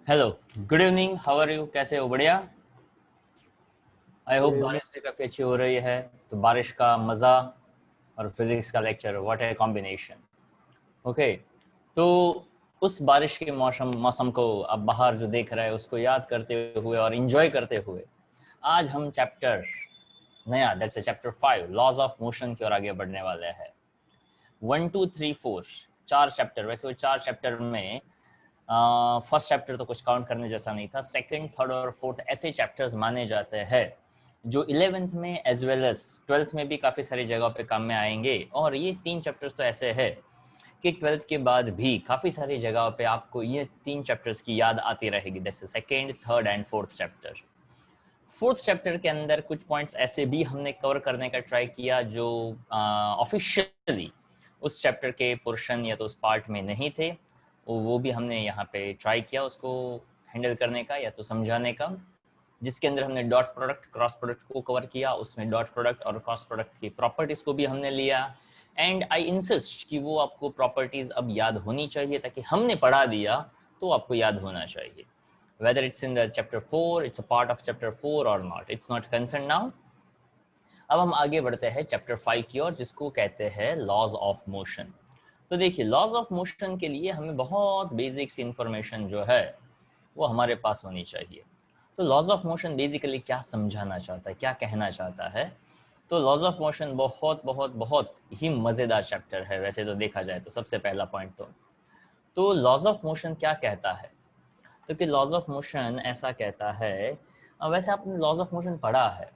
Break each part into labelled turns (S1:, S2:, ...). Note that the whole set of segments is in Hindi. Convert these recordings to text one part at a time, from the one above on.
S1: Hello, good evening, how are you? कैसे हो? बढ़िया। I hope
S2: good evening.
S1: बारिश भी काफ़ी अच्छी हो रही है। तो बारिश का मज़ा और फिज़िक्स का lecture, what a combination. Okay, तो उस बारिश के मौसम मौसम को अब बाहर जो देख रहा है उसको याद करते हुए और इन्जॉय करते हुए आज हम चैप्टर नया, that's chapter 5 laws of motion की ओर आगे बढ़ने वाले हैं। 1 2 3 4 चार चैप्टर, वैसे वो चार चैप्टर में फर्स्ट चैप्टर तो कुछ काउंट करने जैसा नहीं था। सेकंड, थर्ड और फोर्थ ऐसे चैप्टर्स माने जाते हैं जो 11th में एज वेल एज 12th में भी काफ़ी सारी जगहों पे काम में आएंगे। और ये तीन चैप्टर्स तो ऐसे हैं कि 12th के बाद भी काफ़ी सारी जगहों पे आपको ये तीन चैप्टर्स की याद आती रहेगी। जैसे second, third and fourth chapter. Fourth chapter के अंदर कुछ पॉइंट्स ऐसे भी हमने कवर करने का ट्राई किया जो ऑफिशियली उस चैप्टर के पोर्शन या तो उस पार्ट में नहीं थे। वो भी हमने यहाँ पे ट्राई किया उसको हैंडल करने का या तो समझाने का, जिसके अंदर हमने डॉट प्रोडक्ट क्रॉस प्रोडक्ट को कवर किया। उसमें डॉट प्रोडक्ट और क्रॉस प्रोडक्ट की प्रॉपर्टीज़ को भी हमने लिया। एंड आई इंसिस्ट कि वो आपको प्रॉपर्टीज़ अब याद होनी चाहिए, ताकि हमने पढ़ा दिया तो आपको याद होना चाहिए। Whether it's in the chapter 4, it's a part of chapter 4 or not, it's not concerned now. अब हम आगे बढ़ते हैं चैप्टर 5 की ओर, जिसको कहते हैं लॉज ऑफ मोशन। तो देखिए, लॉज ऑफ मोशन के लिए हमें बहुत बेसिक्स इंफॉर्मेशन जो है वो हमारे पास होनी चाहिए। तो लॉज ऑफ मोशन बेसिकली क्या समझाना चाहता है, क्या कहना चाहता है? तो लॉज ऑफ मोशन बहुत बहुत बहुत ही मज़ेदार चैप्टर है वैसे तो देखा जाए तो। सबसे पहला पॉइंट तो लॉज ऑफ मोशन क्या कहता है? तो कि लॉज ऑफ मोशन ऐसा कहता है, वैसे आपने लॉज ऑफ मोशन पढ़ा है।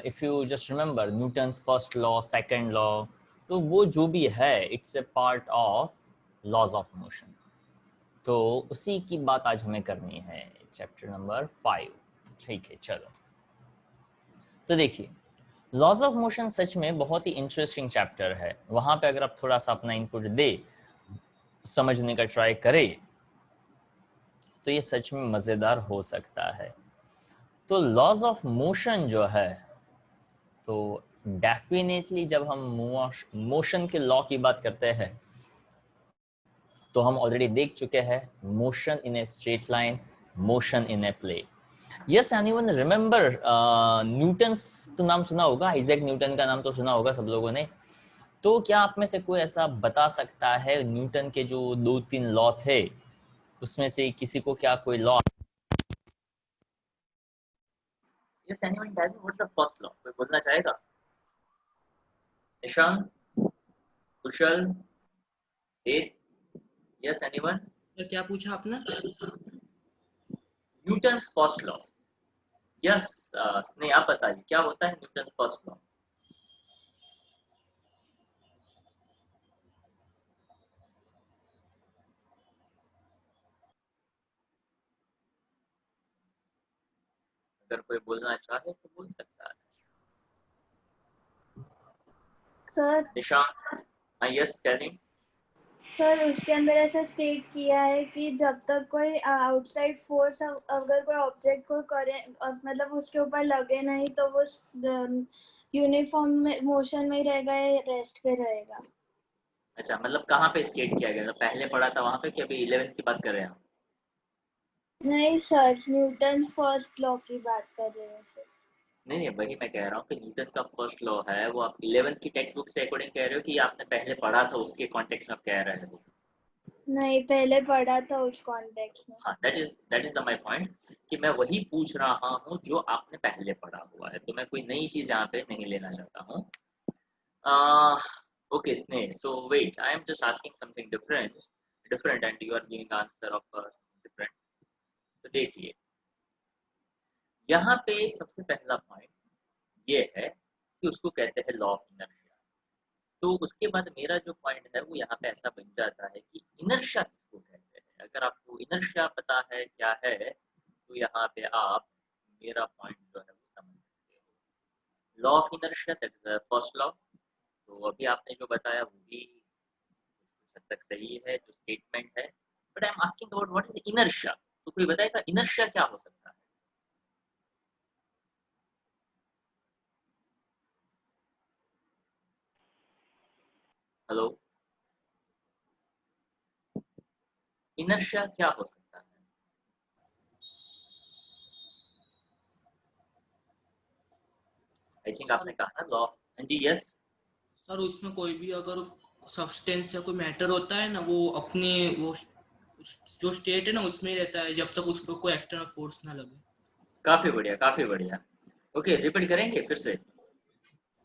S1: If you just remember Newton's first law, second law, तो वो जो भी है it's a part of laws of motion. तो उसी की बात आज हमें करनी है, चैप्टर नंबर 5। ठीक है, चलो। तो देखिए, लॉज ऑफ मोशन सच में बहुत ही इंटरेस्टिंग चैप्टर है। वहाँ पे अगर आप थोड़ा सा अपना इनपुट दे, समझने का ट्राई करें, तो ये सच में मज़ेदार हो सकता है। तो लॉज ऑफ मोशन जो है, तो डेफिनेटली जब हम मोशन के लॉ की बात करते हैं तो हम ऑलरेडी देख चुके हैं motion in a straight line, motion in a play. Yes, anyone remember Newton's तो नाम सुना होगा, आइजैक न्यूटन का नाम तो सुना होगा सब लोगों ने। तो क्या आप में से कोई ऐसा बता सकता है न्यूटन के जो दो तीन लॉ थे उसमें से किसी को क्या कोई law? Yes, anyone tell me what the first law? कोई बोलना चाहेगा? Nishant, Kushal, Ved, yes anyone?
S2: तो क्या पूछा आपने?
S1: Newton's first law. यस, नहीं आप बताइए क्या होता है न्यूटन्स फर्स्ट लॉ? अगर कोई बोलना चाहे तो बोल सकता है।
S3: सर
S1: निशांत, हाँ यस टेलिंग।
S3: सर उसके अंदर ऐसा स्टेट किया है कि जब तक कोई आउटसाइड फोर्स अगर कोई ऑब्जेक्ट को करे मतलब उसके ऊपर लगे नहीं तो वो यूनिफॉर्म में मोशन में ही रहेगा या रेस्ट पे रहेगा।
S1: अच्छा, मतलब कहाँ पे स्टेट किया गया था? पहले पढ़ा था वहां पे कि अभी 11th की बात कर रहे हैं हम?
S3: नहीं सर, न्यूटन फर्स्ट लॉ की बात कर रहे हैं सर।
S1: नहीं नहीं, वही मैं कह रहा हूँ कि न्यूटन का फर्स्ट लॉ है वो आप 11th की टेक्स्ट बुक से अकॉर्डिंग कह रहे हो कि आपने पहले पढ़ा था उसके कॉन्टेक्स्ट में आप कह रहे हो?
S3: नहीं, पहले पढ़ा था उस कॉन्टेक्स्ट में।
S1: हाँ, that is the my point, कि मैं वही पूछ रहा हूँ जो आपने पहले पढ़ा हुआ है। तो मैं कोई नई चीज यहाँ पे नहीं लेना चाहता हूँ। Okay, Sneh. So wait, I am just asking something different, and you are giving answer of something different. तो देखिए, यहाँ पे सबसे पहला पॉइंट ये है कि उसको कहते हैं लॉ ऑफ इनर्शिया। तो उसके बाद मेरा जो पॉइंट है वो यहाँ पे ऐसा बन जाता है कि इनर्शिया किसको कहते हैं। अगर आपको इनर्शिया पता है क्या है, तो यहाँ पे आप मेरा पॉइंट जो है वो समझ सकते हो। Law of inertia, that is the first law. तो अभी आपने जो बताया वो भी हद तक सही है, जो स्टेटमेंट है। But I am asking about what is inertia. तो कोई बताएगा इनर्शिया क्या हो सकता है? हेलो, इनर्शिया क्या हो सकता है? थिंक आपने कहा ना लॉ ऑफ जी यस
S2: सर उसमें कोई भी अगर सब्सटेंस या कोई मैटर होता है ना, वो अपने वो जो स्टेट है ना उसमें ही रहता है जब तक उस पर कोई एक्सटर्नल फोर्स ना लगे।
S1: काफी बढ़िया काफी बढ़िया। ओके रिपीट करेंगे फिर से।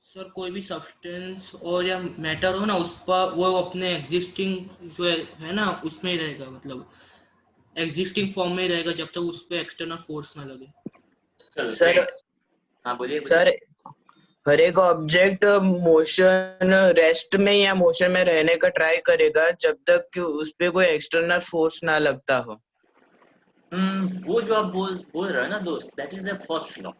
S2: सर कोई भी सब्सटेंस और या मैटर हो ना, उस पर वो अपने एग्जिस्टिंग जो है ना उसमें ही रहेगा, मतलब एग्जिस्टिंग फॉर्म में ही रहेगा जब तक उस पर एक्सटर्नल फोर्स ना लगे।
S1: सर हाँ बोलिए
S4: सर हर एक ऑब्जेक्ट मोशन रेस्ट में या मोशन में रहने का ट्राई करेगा जब तक कि उस पे कोई एक्सटर्नल फोर्स ना लगता हो।
S1: वो जो आप बोल रहे हो ना दोस्त, that is the first law.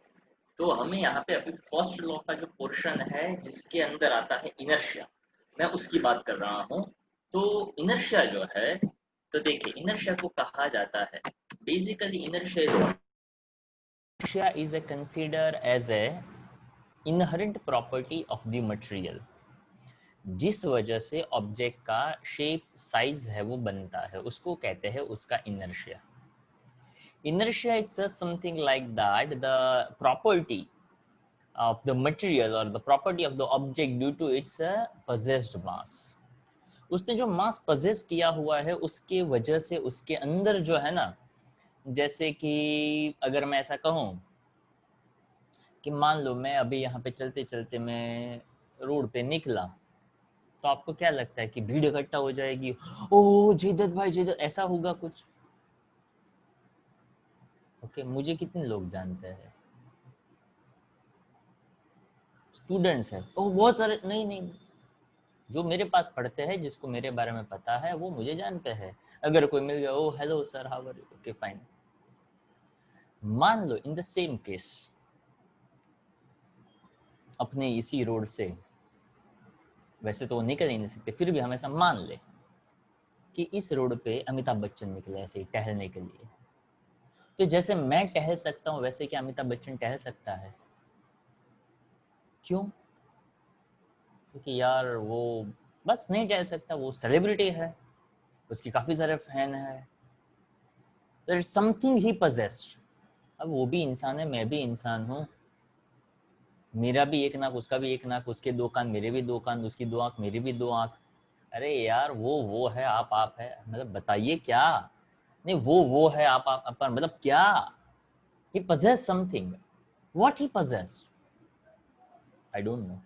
S1: तो हमें यहाँ पे अभी फर्स्ट लॉ का जो पोर्शन है जिसके अंदर आता है इनर्शिया, मैं उसकी बात कर रहा हूँ। तो इनर्शिया जो है, तो देखिए इनर्शिया को कहा जाता है basically inertia is a consider as a inherent property of the material. जिस वजह से ऑब्जेक्ट का शेप साइज है वो बनता है, उसको कहते हैं उसका inertia. Inertia is just something like that, the property of the material or the property of the object due to its possessed mass. उसने जो मास possess किया हुआ है उसके वजह से उसके अंदर जो है ना, जैसे कि अगर मैं ऐसा कहूँ कि मान लो मैं अभी यहाँ पे चलते चलते मैं रोड पे निकला, तो आपको क्या लगता है कि भीड़ इकट्ठा हो जाएगी, ओ जयदत्त भाई जयदत्त, ऐसा होगा कुछ? ओके मुझे कितने लोग जानते हैं? स्टूडेंट्स है, ओह बहुत सारे, नहीं नहीं, जो मेरे पास पढ़ते हैं जिसको मेरे बारे में पता है वो मुझे जानते हैं। अगर कोई मिल गया, oh hello sir how are you, okay fine. मान लो इन द सेम केस अपने इसी रोड से, वैसे तो वो निकल ही नहीं सकते, फिर भी हम ऐसा मान ले कि इस रोड पे अमिताभ बच्चन निकले ऐसे ही टहलने के लिए, तो जैसे मैं टहल सकता हूँ वैसे क्या अमिताभ बच्चन टहल सकता है? क्यों? क्योंकि यार वो बस नहीं टहल सकता, वो सेलिब्रिटी है, उसकी काफ़ी सारे फैन है, there is something he possessed. अब वो भी इंसान है, मैं भी इंसान हूँ, मेरा भी एक नाक उसका भी एक नाक, उसके दो कान मेरे भी दो कान, उसकी दो आँख मेरी भी दो आँख। अरे यार वो है आप है, मतलब बताइए क्या? नहीं वो है आप अपन, मतलब क्या? ही possess something, what he possessed I don't know।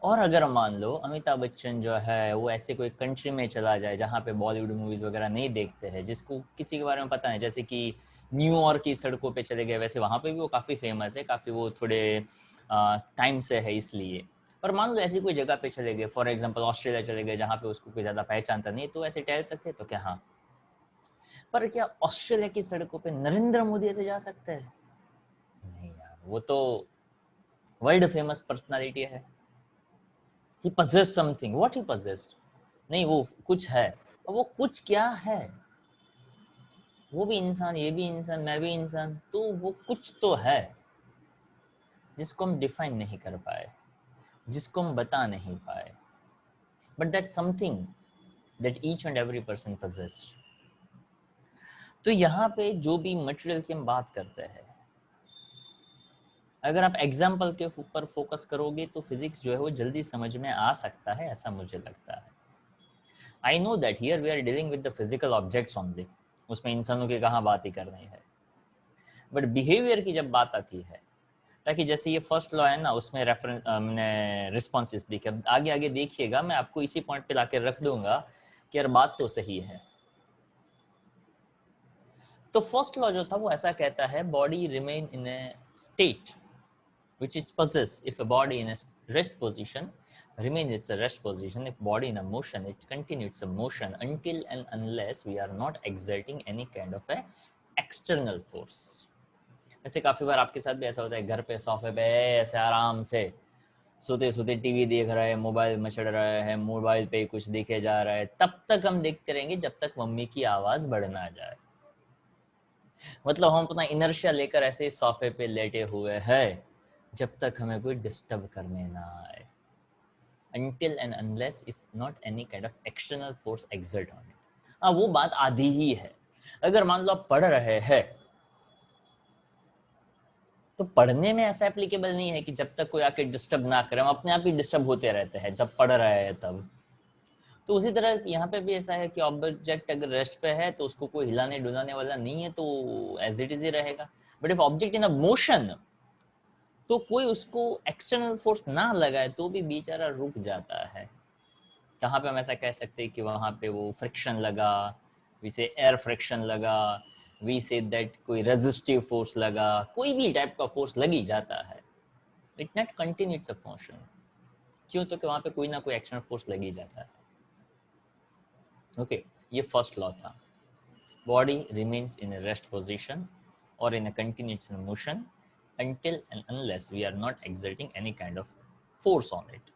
S1: और अगर मान लो अमिताभ बच्चन जो है वो ऐसे कोई कंट्री में चला जाए जहाँ पे बॉलीवुड मूवीज वगैरह नहीं देखते हैं, जिसको किसी के बारे में पता नहीं, जैसे कि न्यूयॉर्क की सड़कों पे चले गए, वैसे वहाँ पे भी वो काफ़ी फेमस है, काफ़ी वो थोड़े टाइम से है इसलिए। पर मान लो ऐसी कोई जगह पे चले गए, फॉर एग्जांपल ऑस्ट्रेलिया चले गए जहाँ पे उसको कोई ज़्यादा पहचानता नहीं, तो ऐसे टहल सकते तो क्या? हाँ। पर क्या ऑस्ट्रेलिया की सड़कों पे नरेंद्र मोदी ऐसे जा सकते हैं? नहीं यार, वो तो वर्ल्ड फेमस पर्सनालिटी है। He possessed something. What he possessed? नहीं वो कुछ है, और वो कुछ क्या है? वो भी इंसान, ये भी इंसान, मैं भी इंसान, तो वो कुछ तो है जिसको हम डिफाइन नहीं कर पाए, जिसको हम बता नहीं पाए, but that something that each and every person possessed। तो यहाँ पे जो भी मटेरियल की हम बात करते हैं, अगर आप एग्जाम्पल के ऊपर फोकस करोगे तो फिजिक्स जो है वो जल्दी समझ में आ सकता है, ऐसा मुझे लगता है। I know that here we are dealing with the physical objects only, उसमें इंसानों की कहाँ बात ही करनी है, बट बिहेवियर की जब बात आती है, ताकि जैसे ये फर्स्ट लॉ है ना उसमें रेफरेंस मैंने रिस्पॉन्सेस दिखे, अब आगे आगे देखिएगा मैं आपको इसी पॉइंट पे लाकर रख दूंगा कि यार बात तो सही है। तो फर्स्ट लॉ जो था वो ऐसा कहता है, body remain in A state which is possessed if a body in a rest position remains its a rest position, if body in a motion it continues a motion until and unless we are not exerting any kind of a external force। ऐसे काफ़ी बार आपके साथ भी ऐसा होता है, घर पे सोफे पे ऐसे आराम से सोते सोते टीवी देख रहे हैं, मोबाइल मचड़ रहे हैं, मोबाइल पे कुछ देखे जा रहा है, तब तक हम देखते रहेंगे जब तक मम्मी की आवाज़ बढ़ ना जाए। मतलब हम अपना इनर्शिया लेकर ऐसे सोफे पे लेटे हुए हैं जब तक हमें कोई डिस्टर्ब करने ना आए, until and unless if not any kind of external force exert on it। हाँ वो बात आधी ही है। अगर मान लो आप पढ़ रहे हैं तो पढ़ने में ऐसा एप्लीकेबल नहीं है कि जब तक कोई आके डिस्टर्ब ना करे, हम अपने आप ही डिस्टर्ब होते रहते हैं जब पढ़ रहे हैं तब। तो उसी तरह यहाँ पे भी ऐसा है कि ऑब्जेक्ट अगर रेस्ट पे है तो उसको कोई हिलाने डुलाने वाला नहीं है, तो एज इट इज ही रहेगा। But if object in a motion, तो कोई उसको एक्सटर्नल फोर्स ना लगाए तो भी बेचारा रुक जाता है। जहाँ पे हम ऐसा कह सकते हैं कि वहाँ पे वो फ्रिक्शन लगा, विसे एयर फ्रिक्शन लगा, वी से दैट कोई रेजिस्टिव फोर्स लगा, कोई भी टाइप का फोर्स लगी जाता है, it not continue its motion. क्यों? तो कि वहाँ पे कोई ना कोई एक्सटर्नल फोर्स लगी जाता है। ओके, ये फर्स्ट लॉ था। Body remains in a rest position or in a continuous motion until and unless we are not exerting any kind of force on it.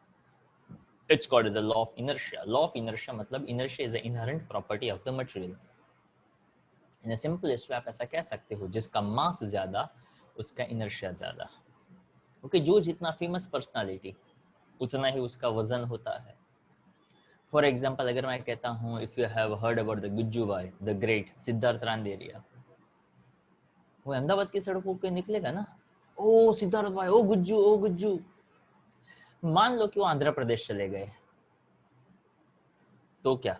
S1: It's called as a law of inertia. Law of inertia मतलब inertia is an inherent property of the material. In a simplest way आप ऐसा कह सकते हो, जिसका मास ज्यादा उसका इनर्शिया ज्यादा। ओके, जो जितना फेमस पर्सनालिटी उतना ही उसका वजन होता है। फॉर एग्जाम्पल अगर मैं कहता हूँ, if you have heard about the Gujju भाई द ग्रेट सिद्धार्थ रांदेरिया, वो अहमदाबाद की सड़कों पे निकलेगा ना, ओ सिद्धार्थ भाई, ओ गुज्जू, ओ गुज्जू। मान लो कि वो आंध्र प्रदेश चले गए, तो क्या?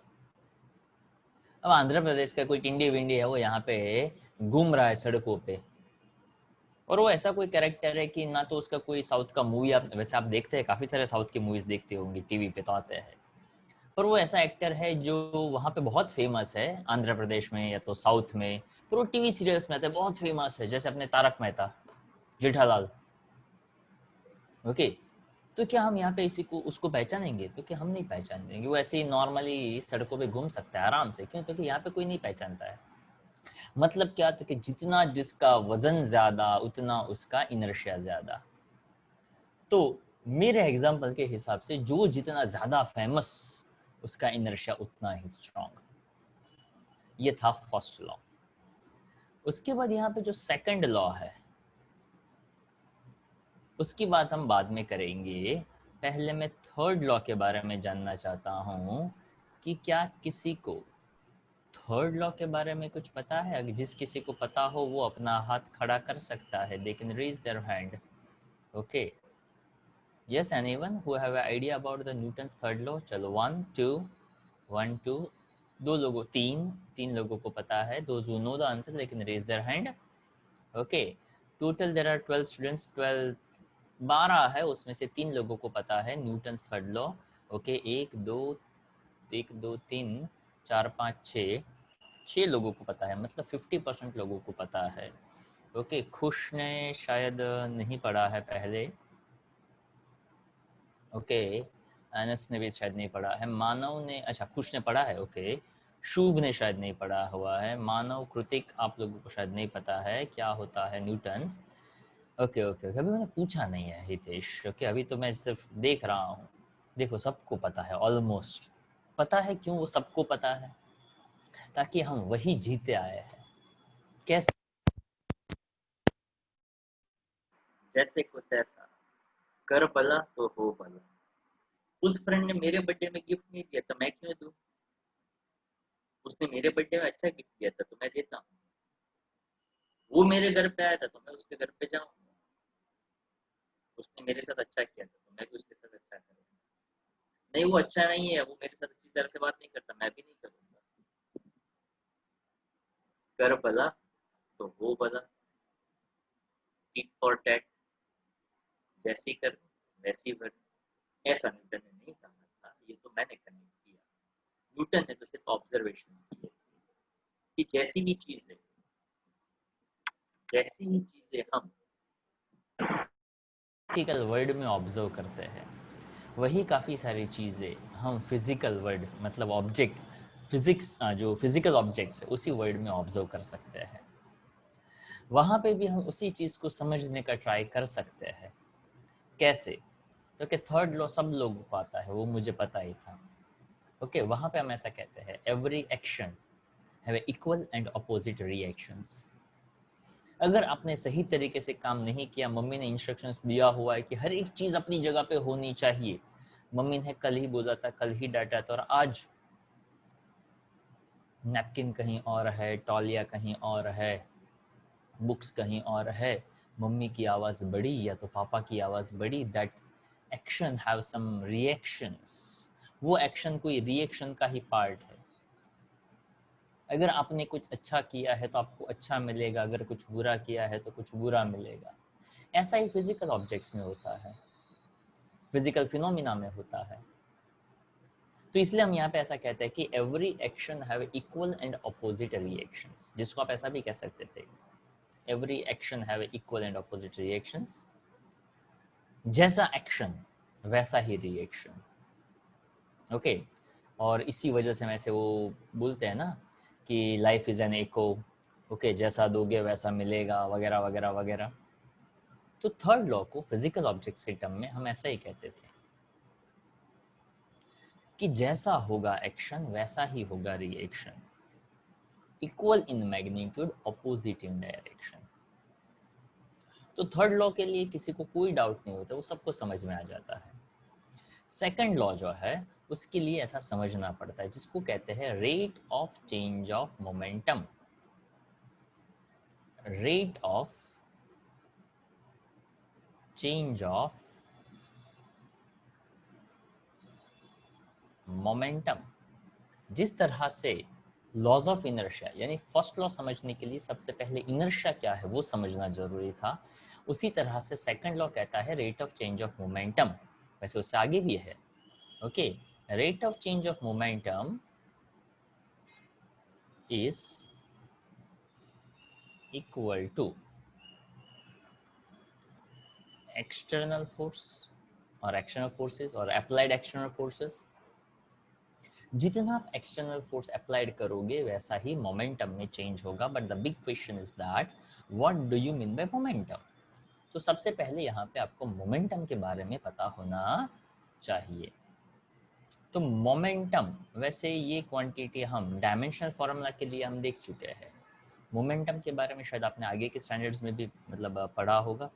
S1: अब आंध्र प्रदेश का कोई टिंडी विंडी है, वो यहाँ पे घूम रहा है सड़कों पे, और वो ऐसा कोई कैरेक्टर है कि ना तो उसका कोई साउथ का मूवी, आप वैसे आप देखते हैं काफी सारे साउथ की मूवीज देखते होंगे, टीवी पे तो आते हैं, पर वो ऐसा एक्टर है जो वहाँ पे बहुत फेमस है आंध्र प्रदेश में या तो साउथ में, पर वो टीवी सीरियल्स में आता है, बहुत फेमस है, जैसे अपने तारक मेहता, जेठालाल। ओके, तो क्या हम यहाँ पे इसी को उसको पहचानेंगे? तो क्या हम नहीं पहचानेंगे। वो ऐसे ही नॉर्मली सड़कों पे घूम सकता है आराम से, क्यों? तो कि यहाँ पे कोई नहीं पहचानता है। मतलब क्या? तो कि जितना जिसका वजन ज्यादा उतना उसका इनर्शिया ज्यादा। तो मेरे एग्जाम्पल के हिसाब से जो जितना ज्यादा फेमस उसका इनर्शिया उतना ही स्ट्रॉन्ग। ये था फर्स्ट लॉ। उसके बाद यहाँ पे जो सेकंड लॉ है उसकी बात हम बाद में करेंगे। पहले मैं थर्ड लॉ के बारे में जानना चाहता हूँ कि क्या किसी को थर्ड लॉ के बारे में कुछ पता है? अगर जिस किसी को पता हो वो अपना हाथ खड़ा कर सकता है, they can raise their hand. Okay, yes, anyone who have an idea about the Newton's third law? चलो 1 2 दो लोगों, तीन लोगों को पता है। those who know the answer they can raise their hand. Okay, total there are 12 students, 12 है, उसमें से 3 लोगों को पता है न्यूटन्स थर्ड लॉ। ओके, 1 2 3 4 5 6 लोगों को पता है, मतलब 50% लोगों को पता है। ओके, खुश ने शायद नहीं पढ़ा है पहले। ओके, अनस ने भी शायद नहीं पढ़ा है। मानव ने, अच्छा खुश ने पढ़ा है। ओके, शुभ ने शायद नहीं पढ़ा हुआ है। मानव, कृतिक, आप लोगों को शायद नहीं पता है क्या होता है न्यूटन्स। ओके, अभी मैंने पूछा नहीं है हितेश। ओके, अभी तो मैं सिर्फ देख रहा हूँ। देखो, सबको पता है, ऑलमोस्ट पता है। क्यों वो सबको पता है? ताकि हम वही जीते आए हैं। कैसे? जैसे को तैसा, कर भला तो हो भला। उस फ्रेंड ने मेरे बर्थडे में गिफ्ट नहीं दिया तो मैं क्यों दूं? उसने मेरे बर्थडे में अच्छा गिफ्ट दिया था तो मैं देता हूँ। वो मेरे घर पे आया था तो मैं उसके घर पे जाऊंगा। उसने मेरे साथ अच्छा किया था तो मैं भी उसके साथ अच्छा करूंगा। नहीं, वो अच्छा नहीं है, वो मेरे साथ अच्छी तरह से बात नहीं करता, मैं भी नहीं करूंगा। कर भला तो हो भला, टिट फॉर टैट, जैसी कर वैसी भर। ऐसा न्यूटन ने नहीं कहा था, ये तो मैंने कनेक्ट किया। न्यूटन ने तो सिर्फ ऑब्जर्वेशन किए कि जैसी ही चीजें हम प्रैक्टिकल वर्ल्ड में ऑब्जर्व करते हैं, वही काफ़ी सारी चीज़ें हम फिजिकल वर्ल्ड, मतलब ऑब्जेक्ट फिजिक्स, जो फिजिकल ऑब्जेक्ट्स है उसी वर्ल्ड में ऑब्जर्व कर सकते हैं। वहाँ पे भी हम उसी चीज़ को समझने का ट्राई कर सकते हैं। कैसे? तो कि थर्ड लॉ सब लोगों को आता है, वो मुझे पता ही था। ओके, वहाँ पे हम ऐसा कहते हैं, every action have equal and opposite reactions. अगर आपने सही तरीके से काम नहीं किया, मम्मी ने इंस्ट्रक्शंस दिया हुआ है कि हर एक चीज़ अपनी जगह पे होनी चाहिए, मम्मी ने कल ही बोला था, कल ही डांटा था, और आज नैपकिन कहीं और है, तौलिया कहीं और है, बुक्स कहीं और है, मम्मी की आवाज़ बड़ी या तो पापा की आवाज़ बड़ी, that action have some reactions, वो एक्शन कोई रिएक्शन का ही पार्ट है। अगर आपने कुछ अच्छा किया है तो आपको अच्छा मिलेगा, अगर कुछ बुरा किया है तो कुछ बुरा मिलेगा। ऐसा ही फिजिकल ऑब्जेक्ट्स में होता है, फिजिकल फिनोमिना में होता है। तो इसलिए हम यहाँ पे ऐसा कहते हैं कि every action have equal and opposite reactions, जिसको आप ऐसा भी कह सकते थे, every action have equal and opposite reactions. जैसा एक्शन वैसा ही रिएक्शन, ओके। और इसी वजह से वैसे वो बोलते हैं ना कि life is an echo, okay, जैसा दोगे वैसा मिलेगा, वगैरह वगैरह वगैरह। तो थर्ड लॉ को फिजिकल ऑब्जेक्ट्स के टर्म में हम ऐसा ही कहते थे कि जैसा होगा एक्शन वैसा ही होगा reaction, equal in magnitude, opposite in direction. तो थर्ड लॉ के लिए किसी को कोई डाउट नहीं होता, वो सबको समझ में आ जाता है। सेकंड लॉ जो है उसके लिए ऐसा समझना पड़ता है, जिसको कहते हैं rate of change of momentum. Rate of change of momentum. जिस तरह से लॉज ऑफ इनर्शिया, यानी फर्स्ट लॉ समझने के लिए सबसे पहले इनर्शिया क्या है वो समझना जरूरी था, उसी तरह से सेकंड लॉ कहता है rate of change of momentum. वैसे उससे आगे भी है, okay. Rate of change of momentum is equal to external force और एक्सटर्नल फोर्सेस और अप्लाइड एक्सटर्नल फोर्सेस। जितना आप एक्सटर्नल फोर्स अप्लाइड करोगे वैसा ही मोमेंटम में चेंज होगा। But the big question is that what do you mean by momentum. तो सबसे पहले यहाँ पे आपको मोमेंटम के बारे में पता होना चाहिए। तो मोमेंटम, वैसे ये क्वांटिटी हम डायमेंशनल फॉर्मूला के लिए हम देख चुके हैं। मोमेंटम के बारे में शायद आपने आगे के स्टैंडर्ड्स में भी मतलब पढ़ा होगा,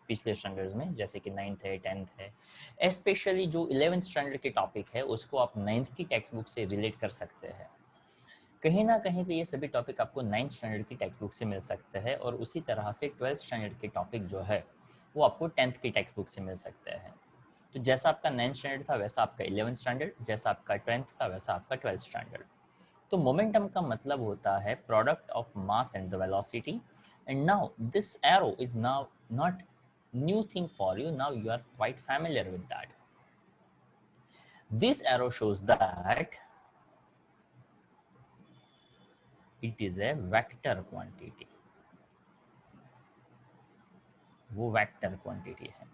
S1: पिछले स्टैंडर्ड्स में, जैसे कि 9th है 10th है। स्पेशली जो 11th स्टैंडर्ड के टॉपिक है उसको आप 9th की टेक्स्ट बुक से रिलेट कर सकते हैं। कहीं ना कहीं पे ये सभी टॉपिक आपको 9th स्टैंडर्ड की टेक्स्ट बुक से मिल सकते हैं, और उसी तरह से 12th स्टैंडर्ड के टॉपिक जो है वो आपको 10th की टेक्स्ट बुक से मिल सकते हैं। तो जैसा आपका 9th स्टैंडर्ड था वैसा आपका 11th स्टैंडर्ड, जैसा आपका 10th था वैसा आपका 12th स्टैंडर्ड। तो मोमेंटम का मतलब होता है product of mass and the velocity. And now this arrow is now not new thing for you, now you are quite familiar with that. This arrow shows that it is a vector quantity, वो वेक्टर क्वांटिटी है।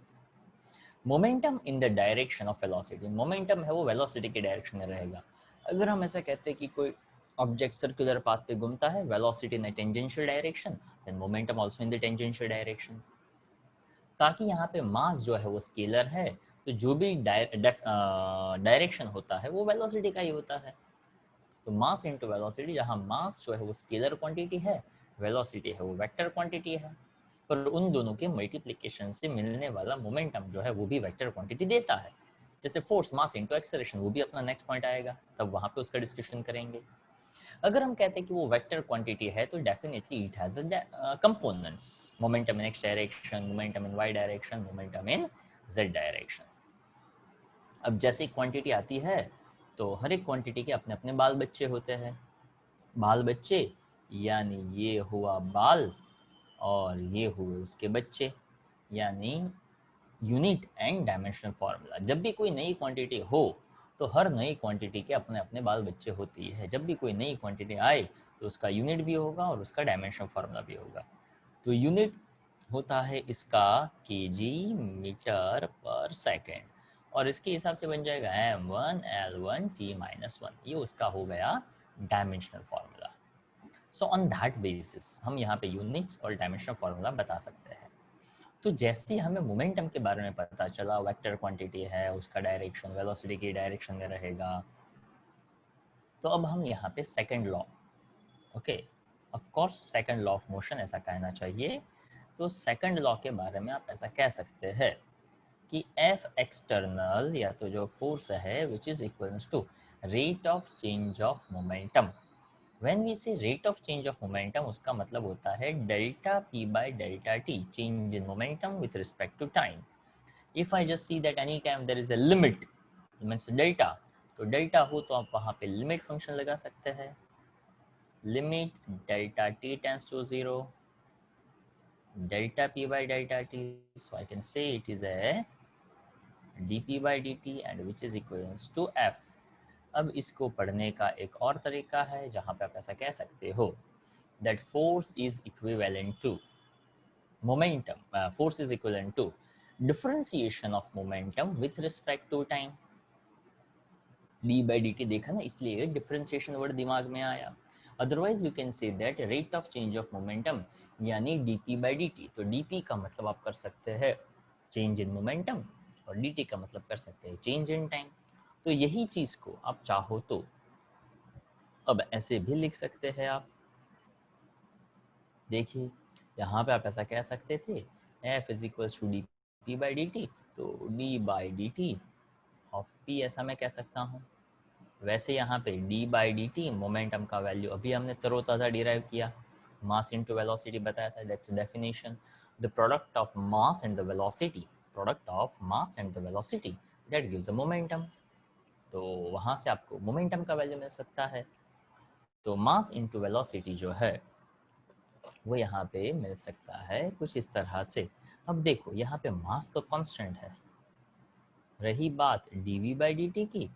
S1: Momentum in the direction of velocity, momentum है वो वेलोसिटी के डायरेक्शन में रहेगा। अगर हम ऐसा कहते हैं कि कोई ऑब्जेक्ट सर्कुलर पाथ पे घूमता है, velocity in the tangential direction, then momentum also in the tangential direction. ताकि यहाँ पे मास जो है वो स्केलर है, तो जो भी डायरेक्शन होता है वो वेलोसिटी का ही होता है। तो मास इनटू वेलोसिटी, जहाँ मास जो है वो स्केलर क्वांटिटी है, वेलोसिटी है वो वेक्टर क्वांटिटी है, पर उन दोनों के मल्टीप्लिकेशन से मिलने वाला मोमेंटम जो है वो भी वेक्टर क्वांटिटी देता है। जैसे फोर्स मास इनटू एक्सेलरेशन, वो भी अपना नेक्स्ट पॉइंट आएगा, तब वहाँ पे उसका डिस्कशन करेंगे। अगर हम कहते हैं कि वो वेक्टर क्वांटिटी है तो definitely it has components, momentum in x direction, momentum in y direction, momentum in z direction. अब जैसे क्वांटिटी आती है तो हर एक क्वांटिटी के अपने अपने बाल बच्चे होते हैं। बाल बच्चे यानी ये हुआ बाल और ये हुए उसके बच्चे, यानी यूनिट एंड डायमेंशनल फार्मूला। जब भी कोई नई क्वांटिटी हो तो हर नई क्वांटिटी के अपने अपने बाल बच्चे होती है। जब भी कोई नई क्वांटिटी आए तो उसका यूनिट भी होगा और उसका डायमेंशनल फार्मूला भी होगा। तो यूनिट होता है इसका केजी मीटर पर सेकेंड, और इसके हिसाब से बन जाएगा m1 l1 t-1, ये उसका हो गया dimensional formula. So on that basis हम यहाँ पे यूनिट्स और डायमेंशनल फार्मूला बता सकते हैं। तो जैसे ही हमें मोमेंटम के बारे में पता चला, वेक्टर क्वांटिटी है, उसका डायरेक्शन वेलोसिटी की डायरेक्शन में रहेगा, तो अब हम यहाँ पे second law, okay, of course second law of motion ऐसा कहना चाहिए। तो सेकंड लॉ के बारे में आप ऐसा कह सकते हैं कि F एक्सटर्नल, या तो जो फोर्स है, which is equals to rate of change of momentum. When we say rate of change of momentum, उसका मतलब होता है delta P by delta T, change in momentum with respect to time. If I just see that any time there is a limit means delta, तो डेल्टा हो तो आप वहाँ पे लिमिट फंक्शन लगा सकते हैं. Limit delta t tends to 0 delta p by delta t, so I can say it is a dp by dt and which is equivalent to f. अब इसको पढ़ने का एक और तरीका है जहाँ पे आप ऐसा कह सकते हो that force is equivalent to momentum, force is equivalent to differentiation of momentum with respect to time. d by dt देखा ना, इसलिए differentiation वर्ड दिमाग में आया. Otherwise you can say that rate of change of momentum यानी dp by dt. तो dp का मतलब आप कर सकते हैं चेंज इन मोमेंटम और dt का मतलब कर सकते हैं चेंज इन टाइम. तो यही चीज़ को आप चाहो तो अब ऐसे भी लिख सकते हैं आप. देखिए यहाँ पे आप ऐसा कह सकते थे f is equals to dp by dt, तो d by dt of p ऐसा मैं कह सकता हूँ. वैसे यहाँ पे d by dt मोमेंटम का वैल्यू अभी हमने तरोताज़ा डिराइव किया, मास इनटू वेलोसिटी बताया था, that's definition. The product of mass and the velocity, product of mass and the velocity that gives the momentum. तो वहाँ से आपको मोमेंटम का वैल्यू मिल सकता है. तो मास इनटू वेलोसिटी जो है वो यहाँ पे मिल सकता है कुछ इस तरह से. अब देखो यहाँ पे मास तो कांस्टेंट है. रही बात dv by dt की,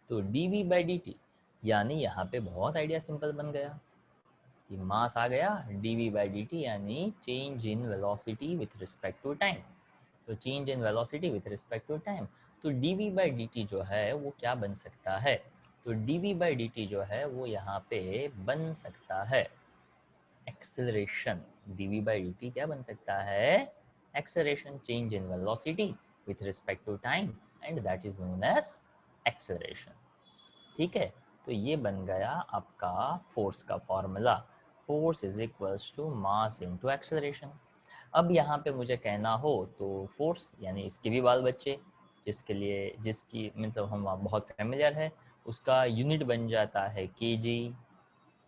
S1: तो dv by dt यानी यहाँ पे बहुत आइडिया सिंपल बन गया कि मास आ गया, dv by dt यानी change in velocity with respect to time. तो change in velocity with respect to time, तो dv by dt जो है वो क्या बन सकता है, तो dv by dt जो है वो यहाँ पे बन सकता है एक्सेलरेशन. dv by dt क्या बन सकता है, acceleration, change in velocity with respect to time and that is known as acceleration. ठीक है, तो ये बन गया आपका फोर्स का formula. Force is equals to mass into acceleration. अब यहाँ पे मुझे कहना हो तो फोर्स यानी इसके भी बाल बच्चे जिसकी मतलब हम बहुत फेमिलियर है, उसका यूनिट बन जाता है केजी,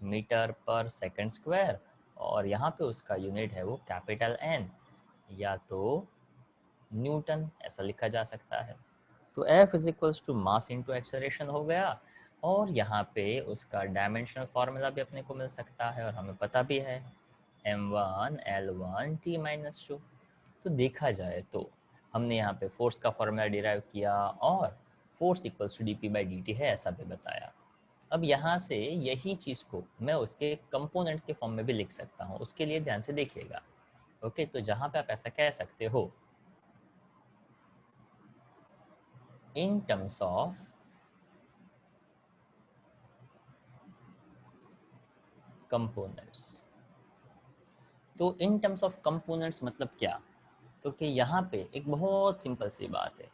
S1: मीटर पर सेकंड स्क्वायर, और यहाँ पे उसका यूनिट है वो कैपिटल N या तो न्यूटन, ऐसा लिखा जा सकता है. तो F is equals to mass into acceleration हो गया, और यहाँ पे उसका डायमेंशनल फार्मूला भी अपने को मिल सकता है और हमें पता भी है m1 l1 t-2. तो देखा जाए तो हमने यहाँ पे फोर्स का फार्मूला डिराइव किया और force equals to dp by dt है ऐसा भी बताया. अब यहाँ से यही चीज़ को मैं उसके कंपोनेंट के फॉर्म में भी लिख सकता हूँ, उसके लिए ध्यान से देखिएगा. ओके, तो जहाँ पे आप ऐसा कह सकते हो in terms of components. तो in terms of components मतलब क्या, तो कि यहाँ पे एक बहुत सिंपल सी बात है,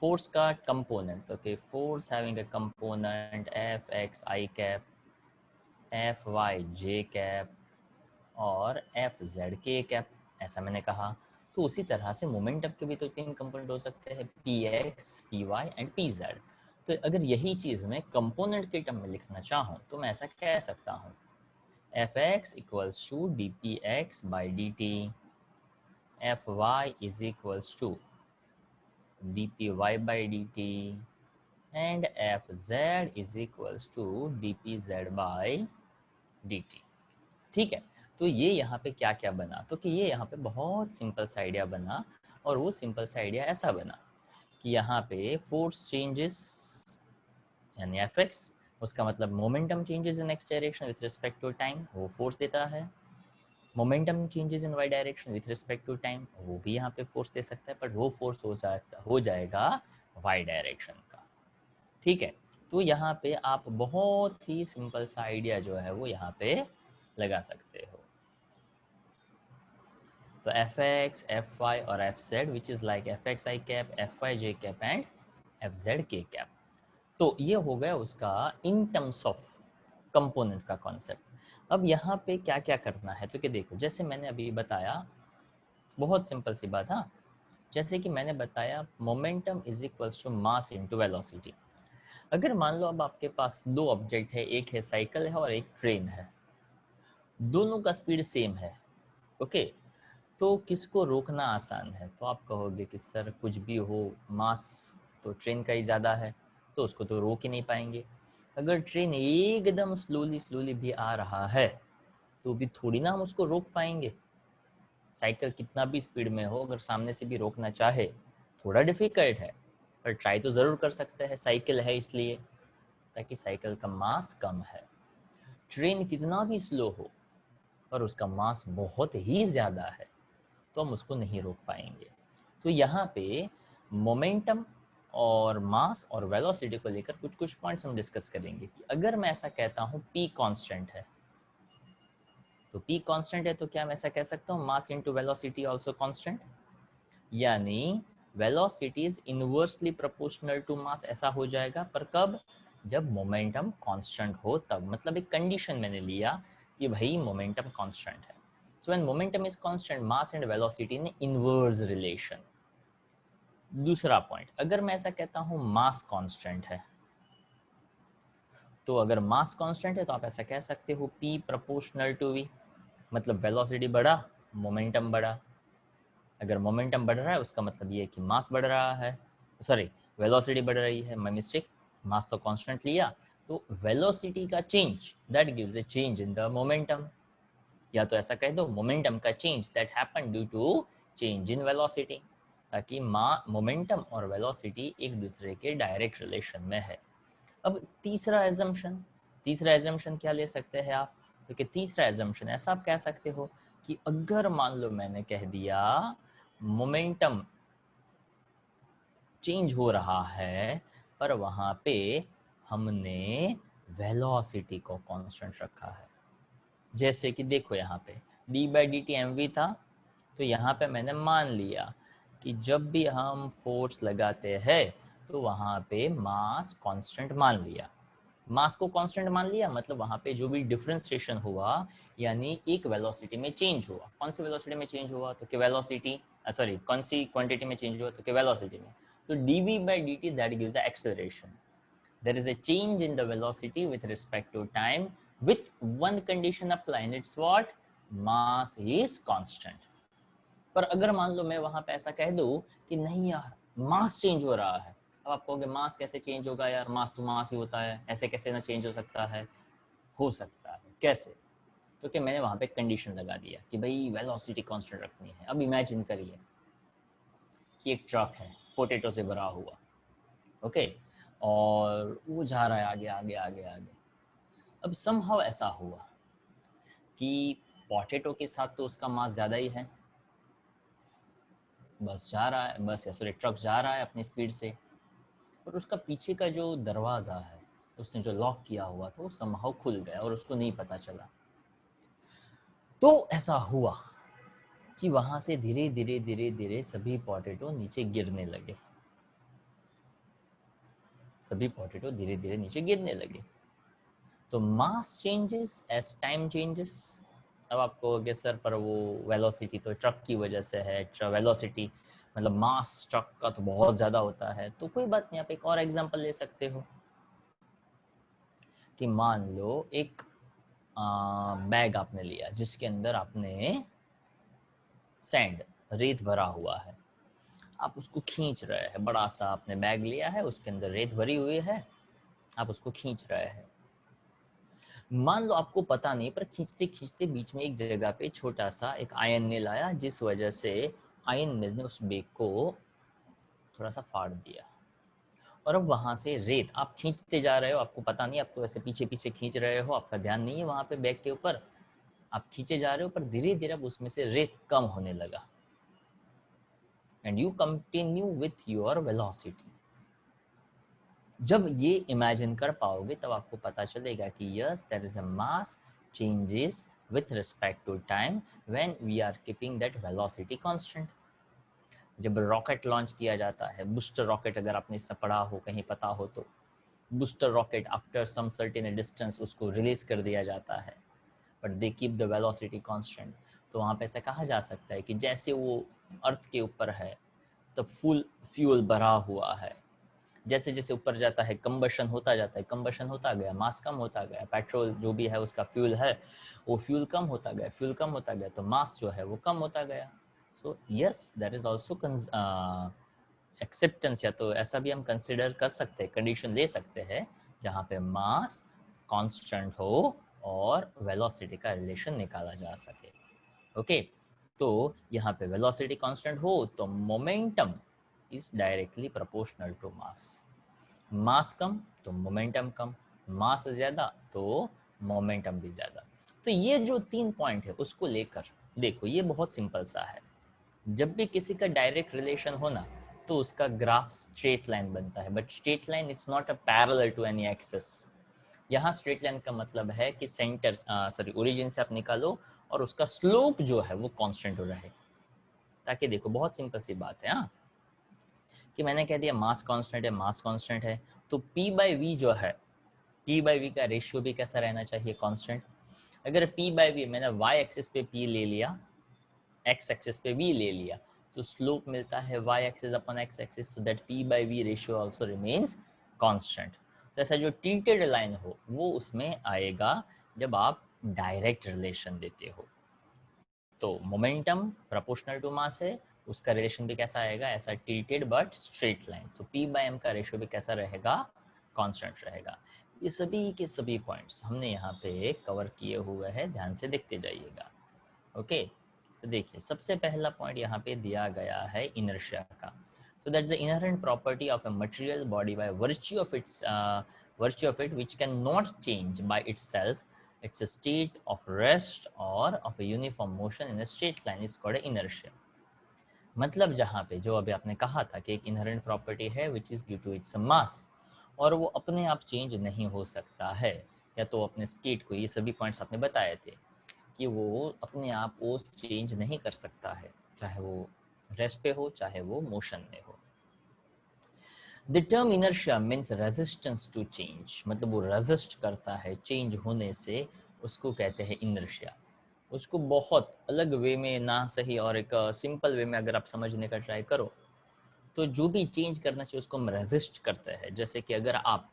S1: फोर्स का कंपोनेंट. तो कि force having a component f x i cap, f y j cap और एफ जेड के कैप, ऐसा मैंने कहा. तो उसी तरह से मोमेंटम के भी तो 3 कंपोनेंट हो सकते हैं, p x, p y and p z. तो अगर यही चीज़ मैं कंपोनेंट के टर्म में लिखना चाहूँ तो मैं ऐसा कह सकता हूँ f x equals to D p x by D T, f y is equals to D p y by D t and f z is equals to D p z by D t. ठीक है, तो ये यहाँ पे क्या क्या बना, तो कि ये यहाँ पे बहुत सिंपल सा आइडिया बना, और वो सिंपल सा आइडिया ऐसा बना कि यहाँ पे फोर्स चेंजेस यानी एफ एक्स, उसका मतलब momentum changes in x direction with respect to time, वो फोर्स देता है. Momentum changes in y direction with respect to time, वो भी यहाँ पे फोर्स दे सकता है, पर वो फोर्स हो जाएगा वाई डायरेक्शन का. ठीक है, तो यहाँ पे आप बहुत ही सिंपल सा आइडिया जो है वो यहाँ पे लगा सकते हो. तो एफ एक्स, एफ वाई और F z which is like f x i cap, f y j cap and f z k cap. तो ये हो गया उसका इन टर्म्स ऑफ कंपोनेंट का कॉन्सेप्ट. अब यहाँ पे क्या क्या करना है, तो कि देखो जैसे मैंने अभी बताया, बहुत सिंपल सी बात. हाँ, जैसे कि मैंने बताया momentum is equals to mass into velocity. अगर मान लो अब आपके पास दो ऑब्जेक्ट है, एक है साइकिल है और एक ट्रेन है, दोनों का स्पीड सेम है, ओके, तो किसको रोकना आसान है? तो आप कहोगे कि सर कुछ भी हो, मास तो ट्रेन का ही ज़्यादा है, तो उसको तो रोक ही नहीं पाएंगे। अगर ट्रेन एकदम स्लोली स्लोली भी आ रहा है तो भी थोड़ी ना हम उसको रोक पाएंगे। साइकिल कितना भी स्पीड में हो, अगर सामने से भी रोकना चाहे थोड़ा डिफिकल्ट है, पर ट्राई तो ज़रूर कर सकते हैं, साइकिल है इसलिए, ताकि साइकिल का मास कम है। ट्रेन कितना भी स्लो हो पर उसका मास बहुत ही ज़्यादा है, तो हम उसको नहीं रोक पाएंगे। तो यहाँ पे मोमेंटम और मास और वेलोसिटी को लेकर कुछ कुछ पॉइंट्स हम डिस्कस करेंगे कि अगर मैं ऐसा कहता हूँ p कांस्टेंट है, तो p कांस्टेंट है तो क्या मैं ऐसा कह सकता हूँ mass into velocity also constant, यानी velocity is inversely proportional to mass, ऐसा हो जाएगा। पर कब? जब मोमेंटम कांस्टेंट हो तब, मतलब एक कंडीशन मैंने लिया कि भाई मोमेंटम कांस्टेंट है। So when momentum is constant, mass and velocity in inverse relation. दूसरा पॉइंट, अगर मैं ऐसा कहता हूँ मास कांस्टेंट है, तो अगर मास कांस्टेंट है तो आप ऐसा कह सकते हो p प्रोपोर्शनल टू v, मतलब वेलोसिटी बढ़ा मोमेंटम बढ़ा। अगर मोमेंटम बढ़ रहा है उसका मतलब ये है कि मास बढ़ रहा है, सॉरी वेलोसिटी बढ़ रही है, माय मिस्टेक, मास तो कांस्टेंट लिया, तो वेलोसिटी का change that gives a change in the momentum, या तो ऐसा कह दो मोमेंटम का change that happen due to change in velocity, ताकि मोमेंटम और वेलोसिटी एक दूसरे के डायरेक्ट रिलेशन में है। अब तीसरा एजम्पशन क्या ले सकते हैं आप? तो कि तीसरा एजम्पशन ऐसा आप कह सकते हो कि अगर मान लो मैंने कह दिया मोमेंटम चेंज हो रहा है पर वहाँ पे हमने वेलोसिटी को कांस्टेंट रखा है, जैसे कि देखो यहाँ पे d by D t m v था, तो यहाँ पे मैंने मान लिया कि जब भी हम फोर्स लगाते हैं तो वहाँ पे मास कांस्टेंट मान लिया। मास को कांस्टेंट मान लिया मतलब वहाँ पे जो भी डिफरेंशिएशन हुआ, यानी एक वेलोसिटी में चेंज हुआ, कौन सी वेलोसिटी में चेंज हुआ? तो कि वेलोसिटी, सॉरी कौन सी क्वांटिटी में चेंज हुआ? तो कि वेलोसिटी में। तो dv by dt that gives the acceleration. There is a change in the velocity with respect to time with one condition applied, it's what? Mass is constant. पर अगर मान लो मैं वहां पे ऐसा कह दूं कि नहीं यार मास चेंज हो रहा है, अब आप कहोगे मास कैसे चेंज होगा यार, मास तो मास ही होता है, ऐसे कैसे ना चेंज हो सकता है? हो सकता है, कैसे? तो कि मैंने वहां पे कंडीशन लगा दिया कि भाई वेलोसिटी कांस्टेंट रखनी है। अब इमेजिन करिए कि एक ट्रक है पोटैटो से भरा हुआ, ओके, और वो जा रहा है आगे आगे आगे आगे। अब समहाउ ऐसा हुआ कि पोटैटो के साथ तो उसका मास ज़्यादा ही है, बस जा रहा है, बस या सॉरी ट्रक जा रहा है अपनी स्पीड से, और उसका पीछे का जो दरवाज़ा है उसने जो लॉक किया हुआ था वो समहाउ खुल गया और उसको नहीं पता चला। तो ऐसा हुआ कि वहाँ से धीरे धीरे धीरे धीरे सभी पोटैटो नीचे गिरने लगे, सभी पोटैटो धीरे धीरे नीचे गिरने लगे। तो मास चेंजेस एज टाइम चेंजेस। अब आप कहोगे सर पर वो वेलोसिटी तो ट्रक की वजह से है, वेलोसिटी मतलब मास ट्रक का तो बहुत ज़्यादा होता है। तो कोई बात नहीं, आप एक और एग्जांपल ले सकते हो कि मान लो एक बैग आपने लिया जिसके अंदर आपने सैंड, रेत भरा हुआ है, आप उसको खींच रहे हैं, बड़ा सा आपने बैग लिया है उसके अंदर रेत भरी हुई है, आप उसको खींच रहे हैं। मान लो आपको पता नहीं, पर खींचते खींचते बीच में एक जगह पे छोटा सा एक आयन ने लाया, जिस वजह से आयन ने उस बैग को थोड़ा सा फाड़ दिया, और अब वहां से रेत आप खींचते जा रहे हो, आपको पता नहीं, आप तो ऐसे पीछे पीछे खींच रहे हो, आपका ध्यान नहीं है वहां पे बैग के ऊपर, आप खींचे जा रहे हो, पर धीरे धीरे अब उसमें से रेत कम होने लगा and you continue with your velocity. जब ये इमेजिन कर पाओगे तब आपको पता चलेगा कि yes there is a mass changes with respect to time when we are keeping that velocity constant. जब रॉकेट लॉन्च किया जाता है, बूस्टर रॉकेट, अगर आपने इससे पढ़ा हो कहीं पता हो तो, booster rocket after some certain distance उसको रिलीज कर दिया जाता है, but they keep the velocity constant. तो वहाँ पे ऐसा कहा जा सकता है कि जैसे वो अर्थ के ऊपर है तब फुल फ्यूल भरा हुआ है, जैसे जैसे ऊपर जाता है कंबशन होता जाता है, कंबशन होता गया, मास कम होता गया, पेट्रोल जो भी है उसका फ्यूल है वो फ्यूल कम होता गया, फ्यूल कम होता गया तो मास जो है वो कम होता गया। So yes there is also acceptance, या तो ऐसा भी हम कंसिडर कर सकते हैं, कंडीशन ले सकते हैं जहाँ पे मास कांस्टेंट हो और वेलोसिटी का रिलेशन निकाला जा सके। ओके तो यहाँ पे वेलोसिटी कांस्टेंट हो तो momentum is directly proportional to mass. Mass कम तो मोमेंटम कम, मास ज़्यादा तो मोमेंटम भी ज़्यादा। तो ये जो 3 पॉइंट है उसको लेकर देखो, ये बहुत सिंपल सा है। जब भी किसी का डायरेक्ट रिलेशन हो ना तो उसका ग्राफ स्ट्रेट लाइन बनता है, but straight line it's not a parallel to any axis. यहाँ स्ट्रेट लाइन का मतलब है कि सेंटर सॉरी ओरिजिन से आप निकालो और उसका स्लोप जो है वो कांस्टेंट हो रहे, ताकि देखो बहुत सिंपल सी बात है हाँ, कि मैंने कह दिया मास कांस्टेंट है, मास कांस्टेंट है तो P बाई वी जो है, P बाई वी का रेशियो भी कैसा रहना चाहिए, कांस्टेंट। अगर P बाई वी मैंने y एक्सिस पे P ले लिया, x एक्सिस पे v ले लिया, तो स्लोप मिलता है y axis upon x axis, so that P by v ratio also remains constant. तो ऐसा जो टिल्टेड लाइन हो वो उसमें आएगा जब आप डायरेक्ट रिलेशन देते हो। तो मोमेंटम प्रोपोर्शनल टू मास है, उसका रिलेशन भी कैसा आएगा, ऐसा tilted but straight line. So P by m का रेशियो भी कैसा रहेगा, कांस्टेंट रहेगा। ये सभी के सभी पॉइंट्स हमने यहाँ पे कवर किए हुए हैं, ध्यान से देखते जाइएगा। ओके तो देखिए सबसे पहला पॉइंट यहाँ पे दिया गया है इनर्शिया का। So that's the inherent property of a material body by virtue of it which can not change by itself, it's a state of rest or of a uniform motion in a straight line is called inertia। मतलब जहाँ पे जो अभी आपने कहा था कि एक इनहेरेंट प्रॉपर्टी है which is due to its mass, और वो अपने आप चेंज नहीं हो सकता है, या तो अपने स्टेट को, ये सभी पॉइंट्स आपने बताए थे कि वो अपने आप वो चेंज नहीं कर सकता है, चाहे वो रेस्ट पे हो चाहे वो मोशन में हो। The term inertia means resistance to change, मतलब वो रेजिस्ट करता है चेंज होने से, उसको कहते हैं इनर्शिया। उसको बहुत अलग वे में ना सही और एक सिंपल वे में अगर आप समझने का ट्राई करो तो जो भी चेंज करना चाहिए उसको हम रेजिस्ट करते हैं। जैसे कि अगर आप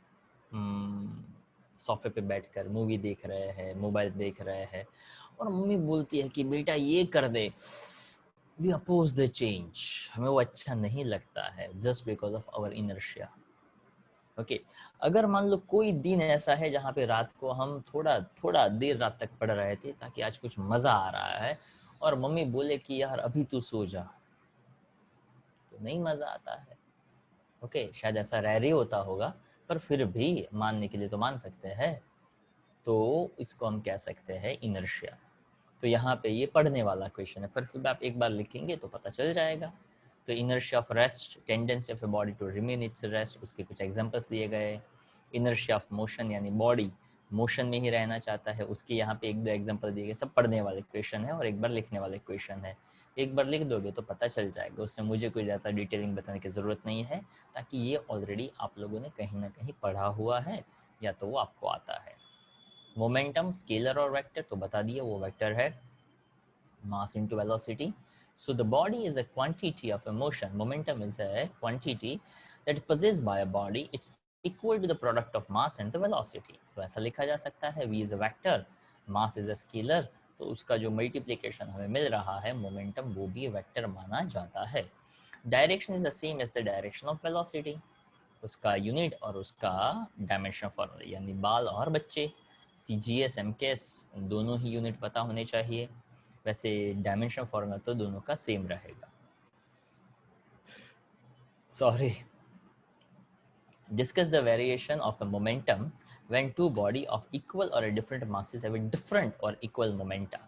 S1: सोफे पे बैठकर मूवी देख रहे हैं, मोबाइल देख रहे हैं और मम्मी बोलती है कि बेटा ये कर दे, we oppose the change, हमें वो अच्छा नहीं लगता है just because of our inertia। Okay अगर मान लो कोई दिन ऐसा है जहाँ पे रात को हम थोड़ा देर रात तक पढ़ रहे थे ताकि आज कुछ मजा आ रहा है, और मम्मी बोले कि यार अभी तू सो जा, तो नहीं मजा आता है। ओके शायद ऐसा रेयर ही होता होगा, पर फिर भी मानने के लिए तो मान सकते हैं, तो इसको हम कह सकते हैं इनर्शिया। तो यहाँ पे ये पढ़ने वाला क्वेश्चन है, पर फिर आप एक बार लिखेंगे तो पता चल जाएगा। तो inertia of rest, tendency of a body to remain its rest, उसके कुछ एग्जांपल्स दिए गए। इनर्शिया ऑफ मोशन, यानी बॉडी मोशन में ही रहना चाहता है, उसके यहाँ पे 1-2 एग्जांपल दिए गए। सब पढ़ने वाले क्वेश्चन है और एक बार लिखने वाले क्वेश्चन है। एक बार लिख दोगे तो पता चल जाएगा, उससे मुझे कोई ज़्यादा डिटेलिंग बताने की ज़रूरत नहीं है, ताकि ये ऑलरेडी आप लोगों ने कहीं ना कहीं पढ़ा हुआ है या तो वो आपको आता है। मोमेंटम स्केलर और वेक्टर, तो बता दिए वो वेक्टर है, mass into velocity. So the body is a quantity of a motion. Momentum is a quantity that is possessed by a body. It's equal to the product of mass and the velocity. तो ऐसा लिखा जा सकता है, v is a vector, mass is a scalar, तो उसका जो मल्टीप्लिकेशन हमें मिल रहा है मोमेंटम, वो भी वेक्टर माना जाता है। Direction is the same as the direction of velocity, उसका यूनिट और उसका डायमेंशन फॉर्मूला, यानी बाल और बच्चे, CGS MKS दोनों ही यूनिट पता होने चाहिए। वैसे डायमेंशन फॉर्मूला तो दोनों का सेम रहेगा। Sorry, discuss the variation of a momentum when two body of equal और डिफरेंट मासेस हैव डिफरेंट और इक्वल मोमेंटा।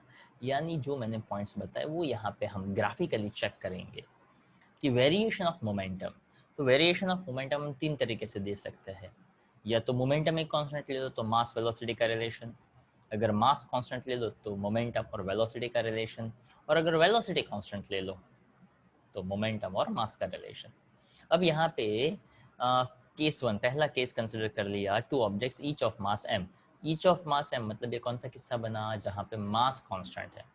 S1: यानी जो मैंने पॉइंट्स बताए वो यहाँ पे हम ग्राफिकली चेक करेंगे कि वेरिएशन ऑफ मोमेंटम, तो वेरिएशन ऑफ मोमेंटम हम 3 तरीके से दे सकते हैं। या तो मोमेंटम एक कांस्टेंट ले लो तो मास वेलोसिटी का रिलेशन, अगर मास कांस्टेंट ले लो तो मोमेंटम और वेलोसिटी का रिलेशन, और अगर वेलोसिटी कांस्टेंट ले लो तो मोमेंटम और मास का रिलेशन। अब यहाँ पे केस 1 पहला केस कंसिडर कर लिया, 2 objects each of mass m। Each of mass m मतलब ये कौन सा किस्सा बना, जहाँ पे मास कांस्टेंट है।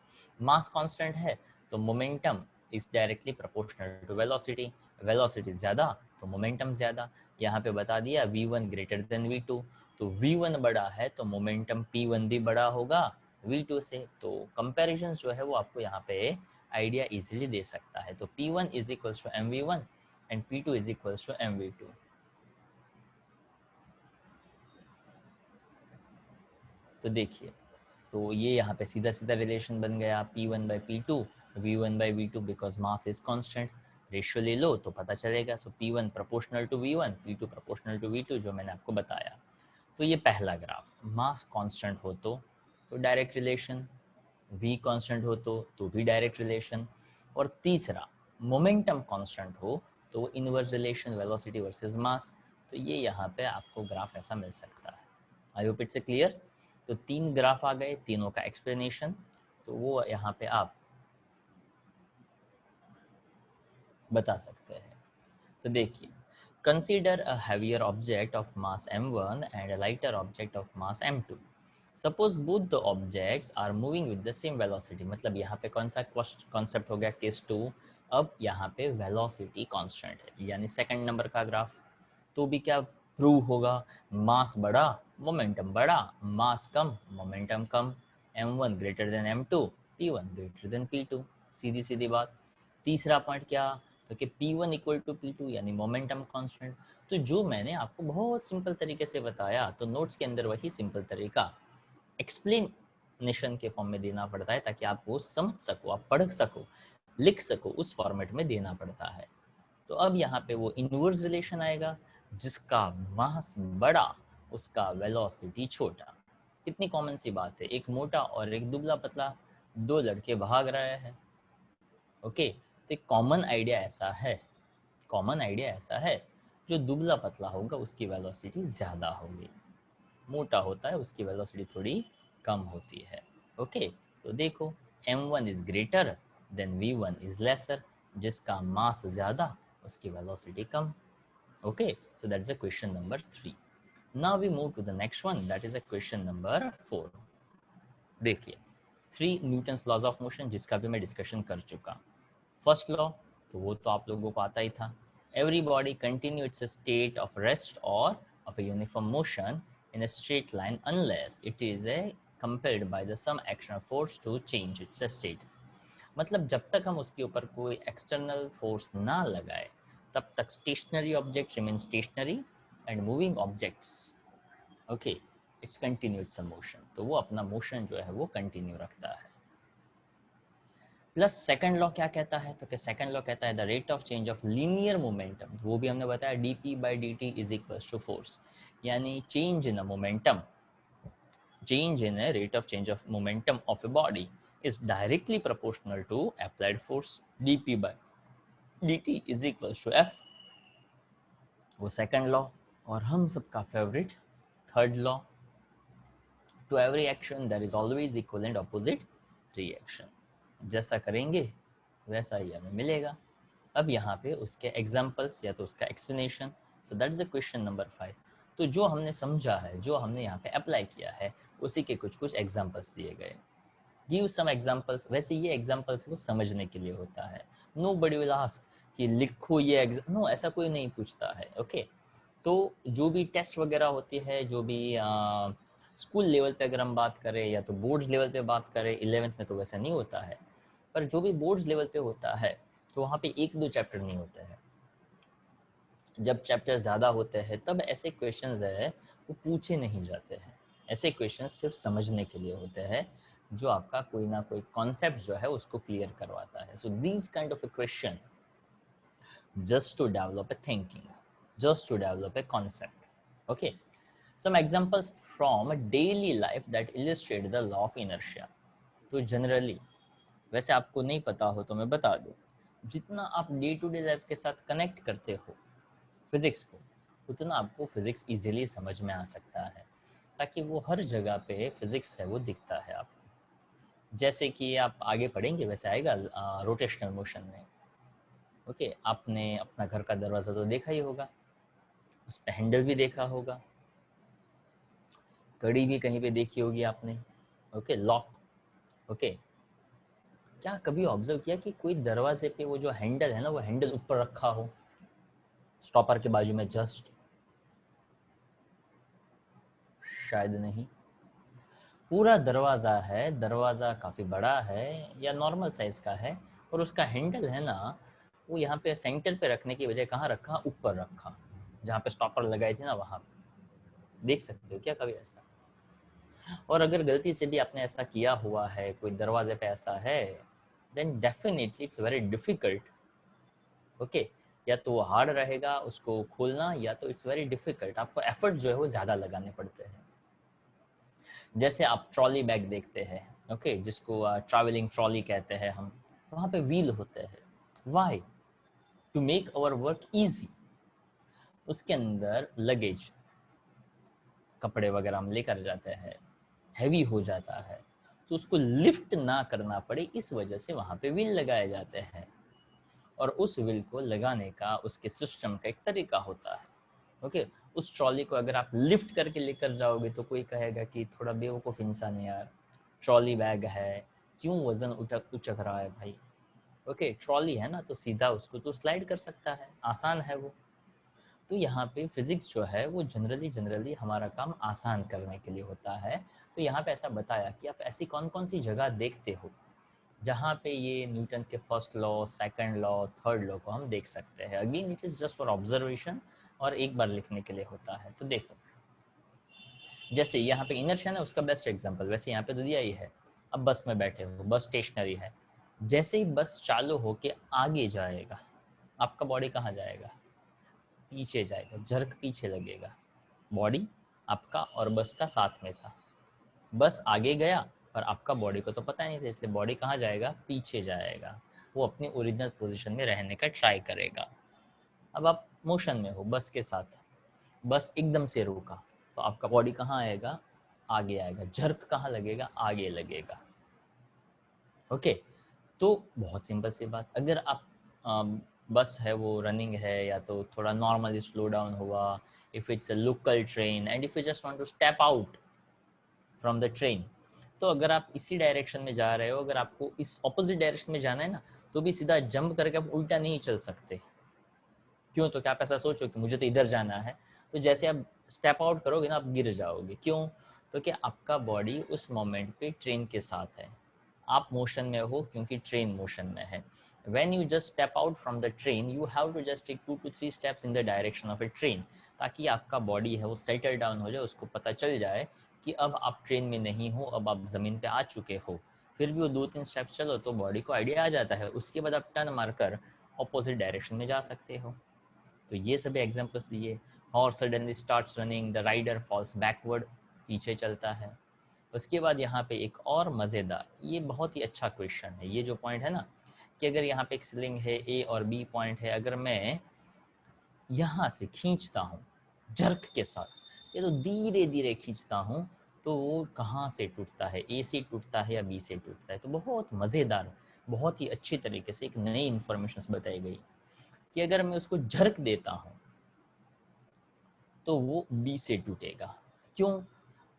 S1: मास कांस्टेंट है तो momentum is directly proportional to velocity, velocity ज़्यादा तो मोमेंटम ज़्यादा। यहाँ पे बता दिया v1 ग्रेटर देन v2, तो v1 बड़ा है तो मोमेंटम p1 भी बड़ा होगा v2 से। तो कंपैरिजन जो है वो आपको यहाँ पे आइडिया इजीली दे सकता है। तो p1 is equals to mv1 and p2 is equals to mv2। तो देखिए, तो ये यहाँ पे सीधा सीधा रिलेशन बन गया p1 by p2 v1 by v2 because mass is constant. Ratio ले लो तो पता चलेगा। So p1 proportional to v1, p2 proportional to v2, जो मैंने आपको बताया। तो ये पहला ग्राफ, मास कांस्टेंट हो तो डायरेक्ट रिलेशन, v कांस्टेंट हो तो भी डायरेक्ट रिलेशन, और तीसरा मोमेंटम कांस्टेंट हो तो इनवर्स रिलेशन वेलोसिटी वर्सेस मास। तो ये यहाँ पे आपको ग्राफ ऐसा मिल सकता है। आई होप इट्स क्लियर। तो 3 ग्राफ आ गए, तीनों का एक्सप्लेनेशन, तो वो यहाँ पे आप बता सकते हैं। तो देखिए, consider a heavier object of mass m1 and a lighter object of mass m2। Suppose both the objects are moving with the same velocity. मतलब यहाँ पे कौन सा कॉन्सेप्ट हो गया, केस 2। अब यहाँ पे वेलोसिटी कांस्टेंट है, यानी सेकंड नंबर का ग्राफ। तो भी क्या प्रूव होगा, मास बड़ा मोमेंटम बड़ा, मास कम मोमेंटम कम, m1 greater than m2, p1 greater than p2। सीधी सीधी बात। तीसरा पॉइंट क्या, तो कि p1 इक्वल टू p2 यानी मोमेंटम कांस्टेंट। तो जो मैंने आपको बहुत सिंपल तरीके से बताया, तो नोट्स के अंदर वही सिंपल तरीका एक्सप्लेनेशन के फॉर्म में देना पड़ता है, ताकि आप वो समझ सको, आप पढ़ सको, लिख सको, उस फॉर्मेट में देना पड़ता है। तो अब यहाँ पे वो इनवर्स रिलेशन आएगा, जिसका मास बड़ा उसका वेलोसिटी छोटा। कितनी कॉमन सी बात है, एक मोटा और एक दुबला पतला, दो लड़के भाग रहे हैं। ओके, तो एक कॉमन आइडिया ऐसा है, जो दुबला पतला होगा उसकी वेलोसिटी ज़्यादा होगी, मोटा होता है उसकी वेलोसिटी थोड़ी कम होती है। ओके, तो देखो m1 is greater than v1 is lesser, जिसका मास ज़्यादा उसकी velocity come. Okay, so that's a question number 3. Now we move to the next one, that is a question number 4. देखिए, 3 न्यूटन्स लॉज ऑफ मोशन, जिसका भी मैं डिस्कशन कर चुका। फर्स्ट लॉ तो वो तो आप लोगों को आता ही था, every body continue its state of rest और of a uniform motion in a straight line unless it is a compelled by the some external force to change its state। मतलब जब तक हम उसके ऊपर कोई एक्सटर्नल फोर्स ना लगाए, तब तक stationary object remain stationary and moving objects, okay, it's continue its motion. तो वो अपना मोशन जो है वो कंटिन्यू रखता है। प्लस सेकंड लॉ क्या कहता है, तो कि सेकंड लॉ कहता है the rate of change of linear momentum, वो भी हमने बताया dp by dt is equals to force, यानी change in a momentum, change in a rate of change of momentum of a body is directly proportional to applied force dp by dt is equals to f। वो सेकंड लॉ। और हम सबका favourite third law, to every action there is always equal and opposite reaction. जैसा करेंगे वैसा ही हमें मिलेगा। अब यहाँ पे उसके एग्जाम्पल्स या तो उसका explanation, so that is the question number 5। तो जो हमने समझा है, जो हमने यहाँ पे अप्लाई किया है, उसी के कुछ एग्जाम्पल्स दिए गए। Give some examples. वैसे ये एग्जाम्पल्स वो समझने के लिए होता है। नो बडी विल आस्क कि लिखो ये एग्जाम, नो, ऐसा कोई नहीं पूछता है। ओके, तो जो भी टेस्ट वगैरह होती है, जो भी स्कूल लेवल पे अगर हम बात करें या तो बोर्ड्स लेवल पे बात करें, 11th में तो वैसा नहीं होता है, पर जो भी बोर्ड्स लेवल पे होता है तो वहाँ पे 1-2 चैप्टर नहीं होते हैं। जब चैप्टर ज़्यादा होते हैं तब ऐसे क्वेश्चंस है वो पूछे नहीं जाते हैं। ऐसे क्वेश्चंस सिर्फ समझने के लिए होते हैं, जो आपका कोई ना कोई कॉन्सेप्ट जो है उसको क्लियर करवाता है। So these kind of A question just to develop a thinking, just to develop a concept. Okay, some examples from a daily life that illustrate the law of inertia। तो जनरली, वैसे आपको नहीं पता हो तो मैं बता दूं, जितना आप डे टू डे लाइफ के साथ कनेक्ट करते हो फिजिक्स को, उतना आपको फिजिक्स इजीली समझ में आ सकता है, ताकि वो हर जगह पे फिजिक्स है वो दिखता है आपको। जैसे कि आप आगे पढ़ेंगे वैसे आएगा रोटेशनल मोशन में। ओके, आपने अपना घर का दरवाज़ा तो देखा ही होगा, उस पर हैंडल भी देखा होगा, कड़ी भी कहीं पे देखी होगी आपने। Okay, lock. ओके, क्या कभी ऑब्जर्व किया कि कोई दरवाजे पे वो जो हैंडल है ना, वो हैंडल ऊपर रखा हो, स्टॉपर के बाजू में जस्ट, शायद नहीं। पूरा दरवाज़ा है, दरवाज़ा काफ़ी बड़ा है या नॉर्मल साइज़ का है, और उसका हैंडल है ना, वो यहाँ पे सेंटर पे रखने की बजाय कहाँ रखा, ऊपर रखा, जहाँ पे स्टॉपर लगाई थी ना वहाँ पे। देख सकते हो क्या कभी ऐसा? और अगर गलती से भी आपने ऐसा किया हुआ है, कोई दरवाजे पे ऐसा है, then definitely it's very difficult. Okay, या तो वो हार्ड रहेगा उसको खोलना, या तो इट्स वेरी डिफिकल्ट, आपको एफर्ट जो है वो ज़्यादा लगाने पड़ते हैं। जैसे आप ट्रॉली बैग देखते हैं, ओके, जिसको ट्रैवलिंग ट्रॉली कहते हैं हम, वहाँ पे व्हील होते हैं। Why? To make our work easy. उसके अंदर लगेज, कपड़े वगैरह हम लेकर जाते हैं, हैवी हो जाता है, तो उसको लिफ्ट ना करना पड़े, इस वजह से वहाँ पे व्हील लगाए जाते हैं। और उस व्हील को लगाने का उसके सिस्टम का एक तरीका होता है। ओके, उस ट्रॉली को अगर आप लिफ्ट करके लेकर जाओगे तो कोई कहेगा कि थोड़ा बेवकूफ़ इंसान है यार, ट्रॉली बैग है, क्यों वज़न उचक रहा है भाई। ओके, ट्रॉली है ना, तो सीधा उसको तो स्लाइड कर सकता है, आसान है वो। तो यहाँ पे फिज़िक्स जो है वो जनरली हमारा काम आसान करने के लिए होता है। तो यहाँ पे ऐसा बताया कि आप ऐसी कौन कौन सी जगह देखते हो जहाँ पे ये न्यूटन के first law, second law, third law को हम देख सकते हैं। Again it is just for observation, और एक बार लिखने के लिए होता है। तो देखो, जैसे यहाँ पे इनर्शिया है उसका बेस्ट एग्जांपल वैसे यहाँ पे तो दिया ही है। अब बस में बैठे हो, बस स्टेशनरी है, जैसे ही बस चालू होके आगे जाएगा, आपका बॉडी कहाँ जाएगा, पीछे जाएगा, झरक पीछे लगेगा। बॉडी आपका और बस का साथ में था, बस आगे गया पर आपका बॉडी को तो पता नहीं था, इसलिए बॉडी कहाँ जाएगा, पीछे जाएगा, वो अपनी ओरिजिनल पोजीशन में रहने का ट्राई करेगा। अब आप मोशन में हो बस के साथ, बस एकदम से रुका तो आपका बॉडी कहाँ आएगा, आगे आएगा, झर्क कहाँ लगेगा, आगे लगेगा। ओके, तो बहुत सिंपल सी बात, अगर आप बस है वो रनिंग है या तो थोड़ा नॉर्मली स्लो डाउन हुआ, if it's a local train and if you just want to step out from the train, तो अगर आप इसी डायरेक्शन में जा रहे हो, अगर आपको इस ऑपोजिट डायरेक्शन में जाना है ना, तो भी सीधा जंप करके आप उल्टा नहीं चल सकते। क्यों? तो क्या आप ऐसा सोचो कि मुझे तो इधर जाना है, तो जैसे आप स्टेप आउट करोगे ना, आप गिर जाओगे। क्यों? तो क्या आपका बॉडी उस मोमेंट पे ट्रेन के साथ है, आप मोशन में हो क्योंकि ट्रेन मोशन में है। When you just step out from the train, you have to just take 2 to 3 steps in the direction of a train, ताकि आपका बॉडी है वो सेटल डाउन हो जाए, उसको पता चल जाए कि अब आप ट्रेन में नहीं हो, अब आप ज़मीन पे आ चुके हो। फिर भी वो 2-3 स्टेप्स चलो तो बॉडी को आइडिया आ जाता है, उसके बाद आप टर्न मारकर ऑपोजिट डायरेक्शन में जा सकते हो। तो ये सभी एग्जांपल्स दिए। Horse suddenly starts running, the rider falls backward, पीछे चलता है। उसके बाद यहाँ पे एक और मज़ेदार, ये बहुत ही अच्छा क्वेश्चन है, ये जो पॉइंट है ना, कि अगर यहाँ पे एक स्लिंग है, ए और बी पॉइंट है, अगर मैं यहाँ से खींचता हूँ जर्क के साथ, ये तो धीरे धीरे खींचता हूँ, तो वो कहाँ से टूटता है, ए से टूटता है या बी से टूटता है। तो बहुत मज़ेदार, बहुत ही अच्छी तरीके से एक नई इन्फॉर्मेशन बताई गई कि अगर मैं उसको झरक देता हूँ तो वो बी से टूटेगा। क्यों?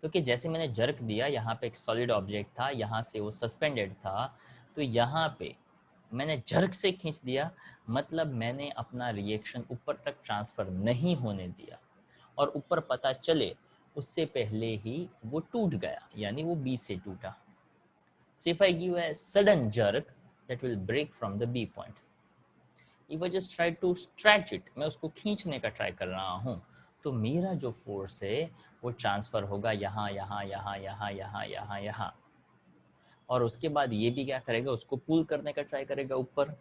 S1: क्योंकि जैसे मैंने झरक दिया, यहाँ पे एक सॉलिड ऑब्जेक्ट था, यहाँ से वो सस्पेंडेड था, तो यहाँ पे मैंने झरक से खींच दिया, मतलब मैंने अपना रिएक्शन ऊपर तक ट्रांसफ़र नहीं होने दिया, और ऊपर पता चले उससे पहले ही वो टूट गया, यानी वो बी से टूटा। So if I give a sudden jerk, that will break from the B point. If I just try to stretch it, मैं उसको खींचने का ट्राई कर रहा हूँ, तो मेरा जो फोर्स है वो ट्रांसफ़र होगा यहाँ यहाँ यहाँ यहाँ यहाँ यहाँ यहाँ, और उसके बाद ये भी क्या करेगा, उसको पुल करने का ट्राई करेगा ऊपर।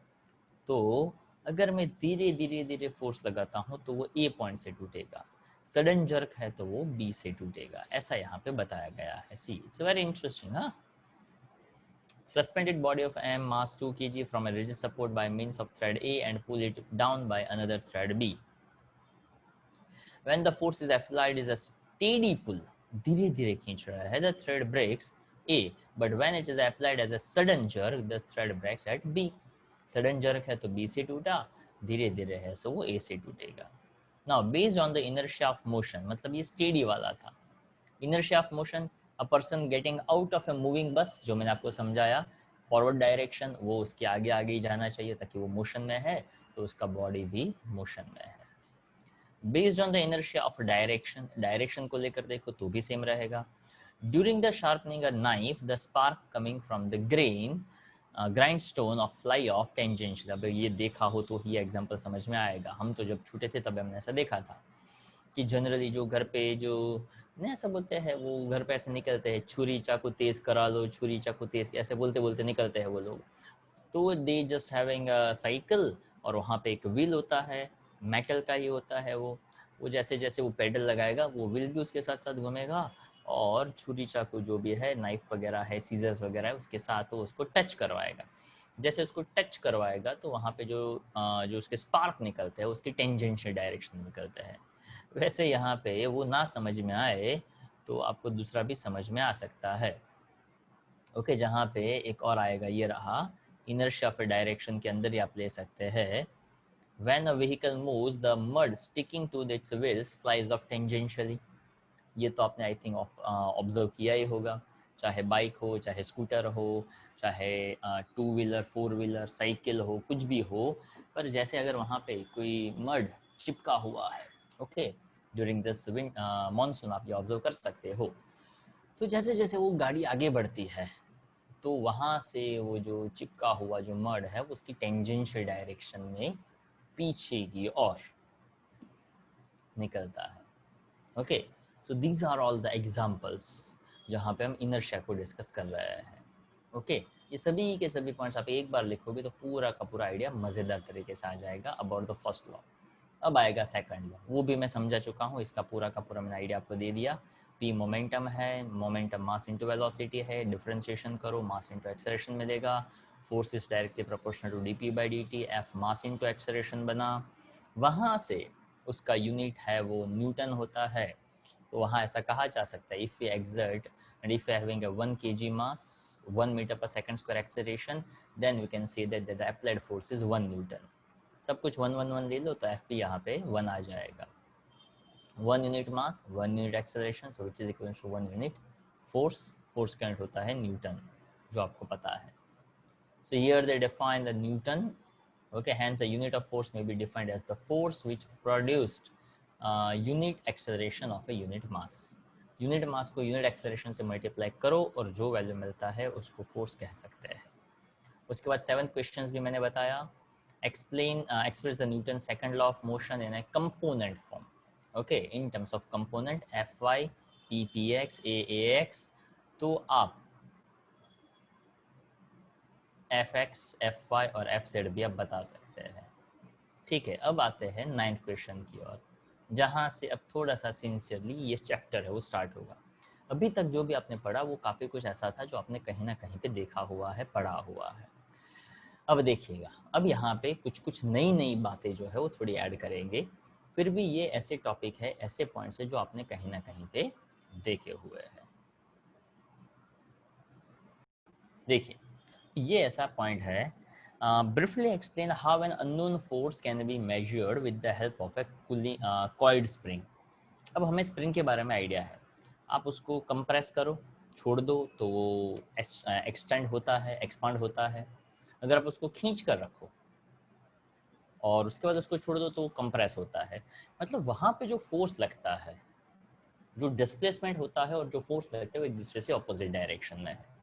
S1: तो अगर मैं धीरे धीरे धीरे फोर्स लगाता हूँ तो वो ए पॉइंट से टूटेगा, सडन जर्क है तो वो बी से टूटेगा, ऐसा यहाँ पे बताया गया है। सी, इट्स वेरी इंटरेस्टिंग। हाँ, suspended body of M mass 2 kg from a rigid support by means of thread A and pull it down by another thread B. When the force is applied is a steady pull, धीरे धीरे खींच रहा है, the thread breaks A, but when it is applied as a sudden jerk, the thread breaks at B. Sudden jerk है तो B से टूटा, धीरे धीरे है so वो A से टूटेगा। Now based on the inertia of motion, मतलब ये steady वाला था, inertia of motion, a person getting out of a moving bus, जो मैंने आपको समझाया, फॉरवर्ड डायरेक्शन, वो उसके आगे आगे ही जाना चाहिए ताकि वो मोशन में है, तो उसका बॉडी भी मोशन में है। Based on the inertia of direction, direction को लेकर देखो तो भी सेम रहेगा. During the sharpening a knife the spark coming from the grindstone of fly off tangential. अब ये देखा हो तो ये एग्जांपल समझ में आएगा. हम तो जब छोटे थे तब हमने ऐसा देखा था कि जनरली जो घर पे जो नहीं ऐसा बोलते हैं, वो घर पे ऐसे निकलते हैं, छुरी चाकू तेज करा लो, छुरी चाकू तेज, ऐसे बोलते बोलते निकलते हैं वो लोग. तो they just having a cycle और वहाँ पे एक व्हील होता है, मेटल का ही होता है वो जैसे जैसे वो पेडल लगाएगा वो व्हील भी उसके साथ साथ घूमेगा, और छुरी चाकू जो भी है, नाइफ वगैरह है, सीजर्स वगैरह है, उसके साथ वो उसको टच करवाएगा. जैसे उसको टच करवाएगा तो वहाँ पे जो उसके स्पार्क निकलते हैं उसकी टेंजेंशियल डायरेक्शन निकलते हैं. वैसे यहाँ पे वो ना समझ में आए तो आपको दूसरा भी समझ में आ सकता है. ओके, जहाँ पे एक और आएगा, ये रहा इनर्शिया ऑफ डायरेक्शन के अंदर ही आप ले सकते हैं. When a vehicle moves, the mud sticking to its wheels flies off tangentially. ये तो आपने आई थिंक ऑब्जर्व किया ही होगा, चाहे बाइक हो, चाहे स्कूटर हो, चाहे two wheeler, four wheeler, cycle हो, कुछ भी हो, पर जैसे अगर वहाँ पे कोई मड चिपका हुआ है, ओके, ड्यूरिंग दिस मानसून आप ये ऑब्जर्व कर सकते हो, तो जैसे जैसे वो गाड़ी आगे बढ़ती है तो वहाँ से वो जो चिपका हुआ जो मड है वो उसकी टेंजेंशियल डायरेक्शन में पीछे की ओर निकलता है. Okay, so these are all the examples जहाँ पे हम इनर्शिया को डिस्कस कर रहे हैं. ओके, ये सभी के सभी पॉइंट्स आप एक बार लिखोगे तो पूरा का पूरा आइडिया मज़ेदार तरीके से आ जाएगा अबाउट द फर्स्ट लॉ. अब आएगा सेकंड लॉ, वो भी मैं समझा चुका हूँ, इसका पूरा का पूरा मैंने आइडिया आपको दे दिया. पी मोमेंटम है, मोमेंटम मास इंटू वेलोसिटी है, डिफरेंशिएशन करो, मास इंटू एक्सेलरेशन मिलेगा. Force is directly proportional to D P by D T, F mass into acceleration बना. वहाँ से उसका यूनिट है वो न्यूटन होता है. तो वहाँ ऐसा कहा जा सकता है, if we exert and if you are having a 1 kg mass, 1 meter per second square acceleration, then we can say that the applied force is 1 Newton. सब कुछ 1 1 1 ले लो तो एफ पी यहाँ पे 1 आ जाएगा. 1 unit mass, 1 unit acceleration, so which is equal to 1 unit force. Force का यूनिट होता है न्यूटन, जो आपको पता है. So here they define the Newton. Okay, hence a unit of force may be defined as the force which produced unit acceleration of a unit mass. Unit mass को यूनिट एक्सेलरेशन से मल्टीप्लाई करो और जो वैल्यू मिलता है उसको फोर्स कह सकते हैं. उसके बाद 7th क्वेश्चंस भी मैंने बताया. Express the Newton second law of motion in a component form. Okay, in terms of component F Y, P P X, A X. तो आप एफ एक्स, एफ वाई और एफ जेड भी आप बता सकते हैं. ठीक है, अब आते हैं 9th क्वेश्चन की ओर, जहाँ से अब थोड़ा सा सिंसियरली ये चैप्टर है वो स्टार्ट होगा. अभी तक जो भी आपने पढ़ा वो काफ़ी कुछ ऐसा था जो आपने कहीं ना कहीं पे देखा हुआ है, पढ़ा हुआ है. अब देखिएगा, अब यहाँ पे कुछ कुछ नई नई बातें जो है वो थोड़ी ऐड करेंगे. फिर भी ये ऐसे टॉपिक है, ऐसे पॉइंट्स है जो आपने कहीं ना कहीं पे देखे हुए हैं. देखिए, ये ऐसा पॉइंट है. Briefly explain how an unknown force can be measured with the help of a coiled spring. अब हमें स्प्रिंग के बारे में आइडिया है. आप उसको कंप्रेस करो, छोड़ दो तो वो एक्सटेंड होता है, एक्सपांड होता है. अगर आप उसको खींच कर रखो और उसके बाद उसको छोड़ दो तो वो कंप्रेस होता है. मतलब वहाँ पे जो फोर्स लगता है, जो डिस्प्लेसमेंट होता है और जो फोर्स लगता है वो एक दूसरे से ऑपोजिट डायरेक्शन में है.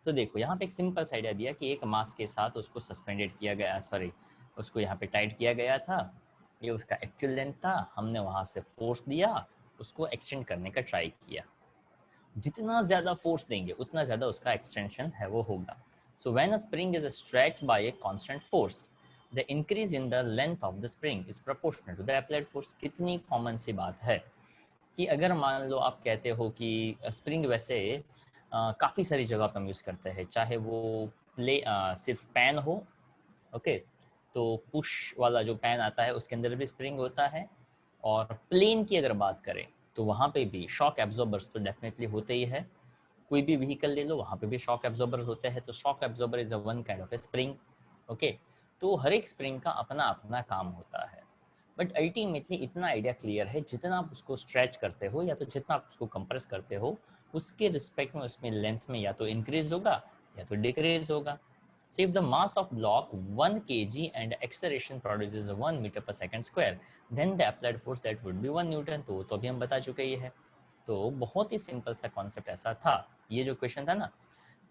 S1: तो देखो यहाँ पे एक सिंपल सा आइडिया दिया कि एक मास के साथ उसको सस्पेंडेड किया गया, सॉरी उसको यहाँ पे टाइट किया गया था. ये उसका एक्चुअल लेंथ था, हमने वहाँ से फोर्स दिया, उसको एक्सटेंड करने का ट्राई किया. जितना ज़्यादा फोर्स देंगे उतना ज़्यादा उसका एक्सटेंशन है वो होगा. So when a spring is stretched by a constant force, the increase in the length of the spring is proportional to the applied force. कितनी कॉमन सी बात है कि अगर मान लो आप कहते हो कि स्प्रिंग वैसे काफ़ी सारी जगह पर हम यूज़ करते हैं, चाहे वो सिर्फ पैन हो. ओके, तो पुश वाला जो पैन आता है उसके अंदर भी स्प्रिंग होता है. और प्लेन की अगर बात करें तो वहाँ पे भी शॉक एब्जॉर्बर्स तो डेफिनेटली होते ही है. कोई भी व्हीकल ले लो, वहाँ पे भी शॉक एब्जॉर्बर्स होते हैं. तो shock absorber is a one kind of A spring. Okay, तो हर एक स्प्रिंग का अपना अपना काम होता है. बट अल्टीमेटली इतना आइडिया क्लियर है, जितना आप उसको स्ट्रेच करते हो या तो जितना आप उसको कंप्रेस करते हो, उसके रिस्पेक्ट में उसमें लेंथ में या तो इंक्रीज होगा या तो डिक्रीज होगा. So if the mass of block 1 kg and acceleration produces 1 meter per second square, then the applied force that would be 1 Newton. तो अभी हम बता चुके ये है। तो बहुत ही सिंपल सा कॉन्सेप्ट ऐसा था। ये जो क्वेश्चन था ना,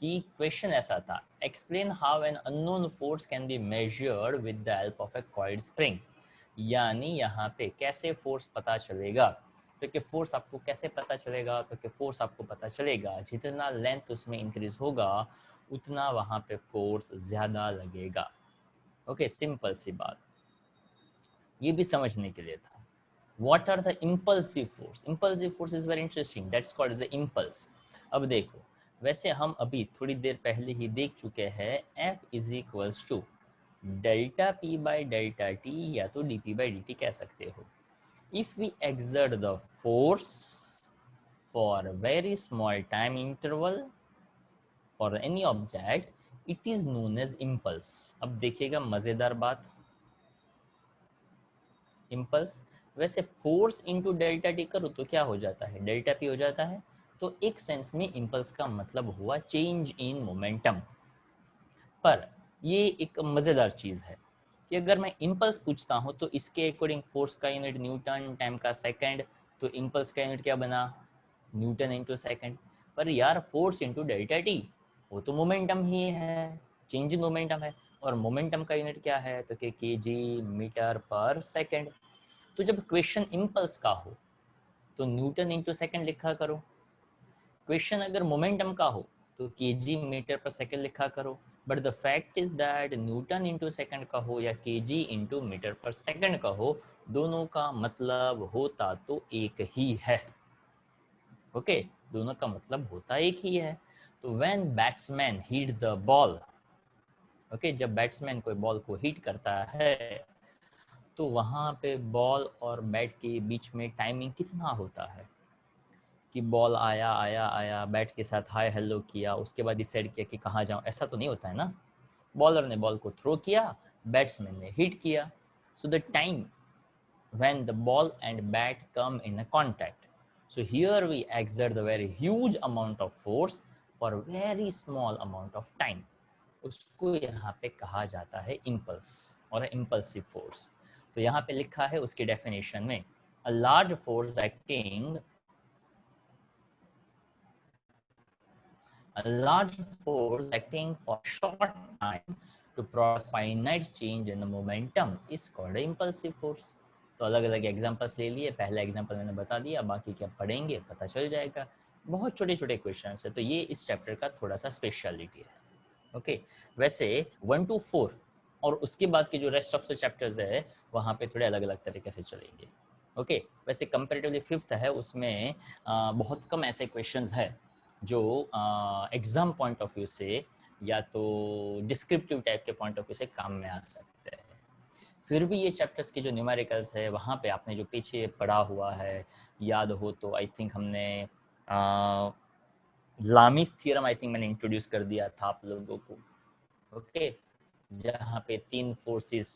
S1: कि क्वेश्चन ऐसा था, explain how an unknown force can be measured with the help of A coiled spring. यानी यहाँ पे कैसे फोर्स पता चलेगा, तो कि फोर्स आपको कैसे पता चलेगा, तो कि फोर्स आपको पता चलेगा जितना लेंथ उसमें इंक्रीज होगा उतना वहाँ पे फोर्स ज़्यादा लगेगा। ओके, सिंपल सी बात, ये भी समझने के लिए था। What are the impulsive force? Impulsive force is very interesting. That's called as the impulse. अब देखो, वैसे हम अभी थोड़ी देर पहले ही देख चुके हैं F is equals to delta P by delta T या तो dP by dt कह सकते हो। If we exert the force for a very small time interval for any object, it is known as impulse. अब देखिएगा मजेदार बात, इम्पल्स, वैसे फोर्स इंटू डेल्टा टी करो तो क्या हो जाता है, डेल्टा पी हो जाता है। तो एक सेंस में इम्पल्स का मतलब हुआ चेंज इन मोमेंटम। पर ये एक मज़ेदार चीज़ है कि अगर मैं इम्पल्स पूछता हूँ तो इसके अकॉर्डिंग फोर्स का यूनिट न्यूटन, टाइम का सेकंड, तो इम्पल्स का यूनिट क्या बना, न्यूटन इंटू सेकंड। पर यार फोर्स इंटू डेल्टा टी वो तो मोमेंटम ही है, चेंज इन मोमेंटम है, और मोमेंटम का यूनिट क्या है, तो कि केजी मीटर पर सेकंड। तो जब क्वेश्चन इम्पल्स का हो तो न्यूटन इंटू सेकेंड लिखा करो, क्वेश्चन अगर मोमेंटम का हो तो केजी मीटर पर सेकेंड लिखा करो। But the fact is that Newton into second का हो या केजी इंटू मीटर पर सेकेंड का हो, दोनों का मतलब होता तो एक ही है। ओके, दोनों का मतलब होता एक ही है। तो when batsman hit the ball, okay, जब बैट्समैन कोई बॉल को हिट करता है तो वहाँ पे बॉल और बैट के बीच में टाइमिंग कितना होता है, कि बॉल आया आया आया, बैट के साथ हाय हेलो किया, उसके बाद डिसाइड किया कि कहाँ जाऊँ, ऐसा तो नहीं होता है ना। बॉलर ने बॉल को थ्रो किया, बैट्समैन ने हिट किया। So the time when the ball and bat come in a contact, so here we exert the very huge amount of force for very small amount of time, उसको यहाँ पे कहा जाता है इम्पल्स और इम्पल्सिव फोर्स। तो यहाँ पे लिखा है उसकी डेफिनेशन में, a large force acting for short time to produce finite change in the momentum is called impulsive force। तो अलग अलग एग्जांपल्स ले लिए, पहला एग्जांपल मैंने बता दिया, बाकी क्या पढ़ेंगे पता चल जाएगा। बहुत छोटे छोटे क्वेश्चन है, तो ये इस चैप्टर का थोड़ा सा स्पेशलिटी है। ओके, वैसे 1 to 4 और उसके बाद के जो रेस्ट ऑफ द चैप्टर्स है वहाँ पे थोड़े अलग अलग तरीके से चलेंगे। ओके, वैसे कंपैरेटिवली फिफ्थ है, उसमें बहुत कम ऐसे क्वेश्चंस है जो एग्जाम पॉइंट ऑफ व्यू से या तो डिस्क्रिप्टिव टाइप के पॉइंट ऑफ व्यू से काम में आ सकते हैं। फिर भी ये चैप्टर्स की जो न्यूमेरिकल्स है वहाँ पे आपने जो पीछे पढ़ा हुआ है, याद हो तो आई थिंक हमने लामीस थ्योरम आई थिंक मैंने इंट्रोड्यूस कर दिया था आप लोगों को। ओके, जहाँ पे तीन फोर्सेस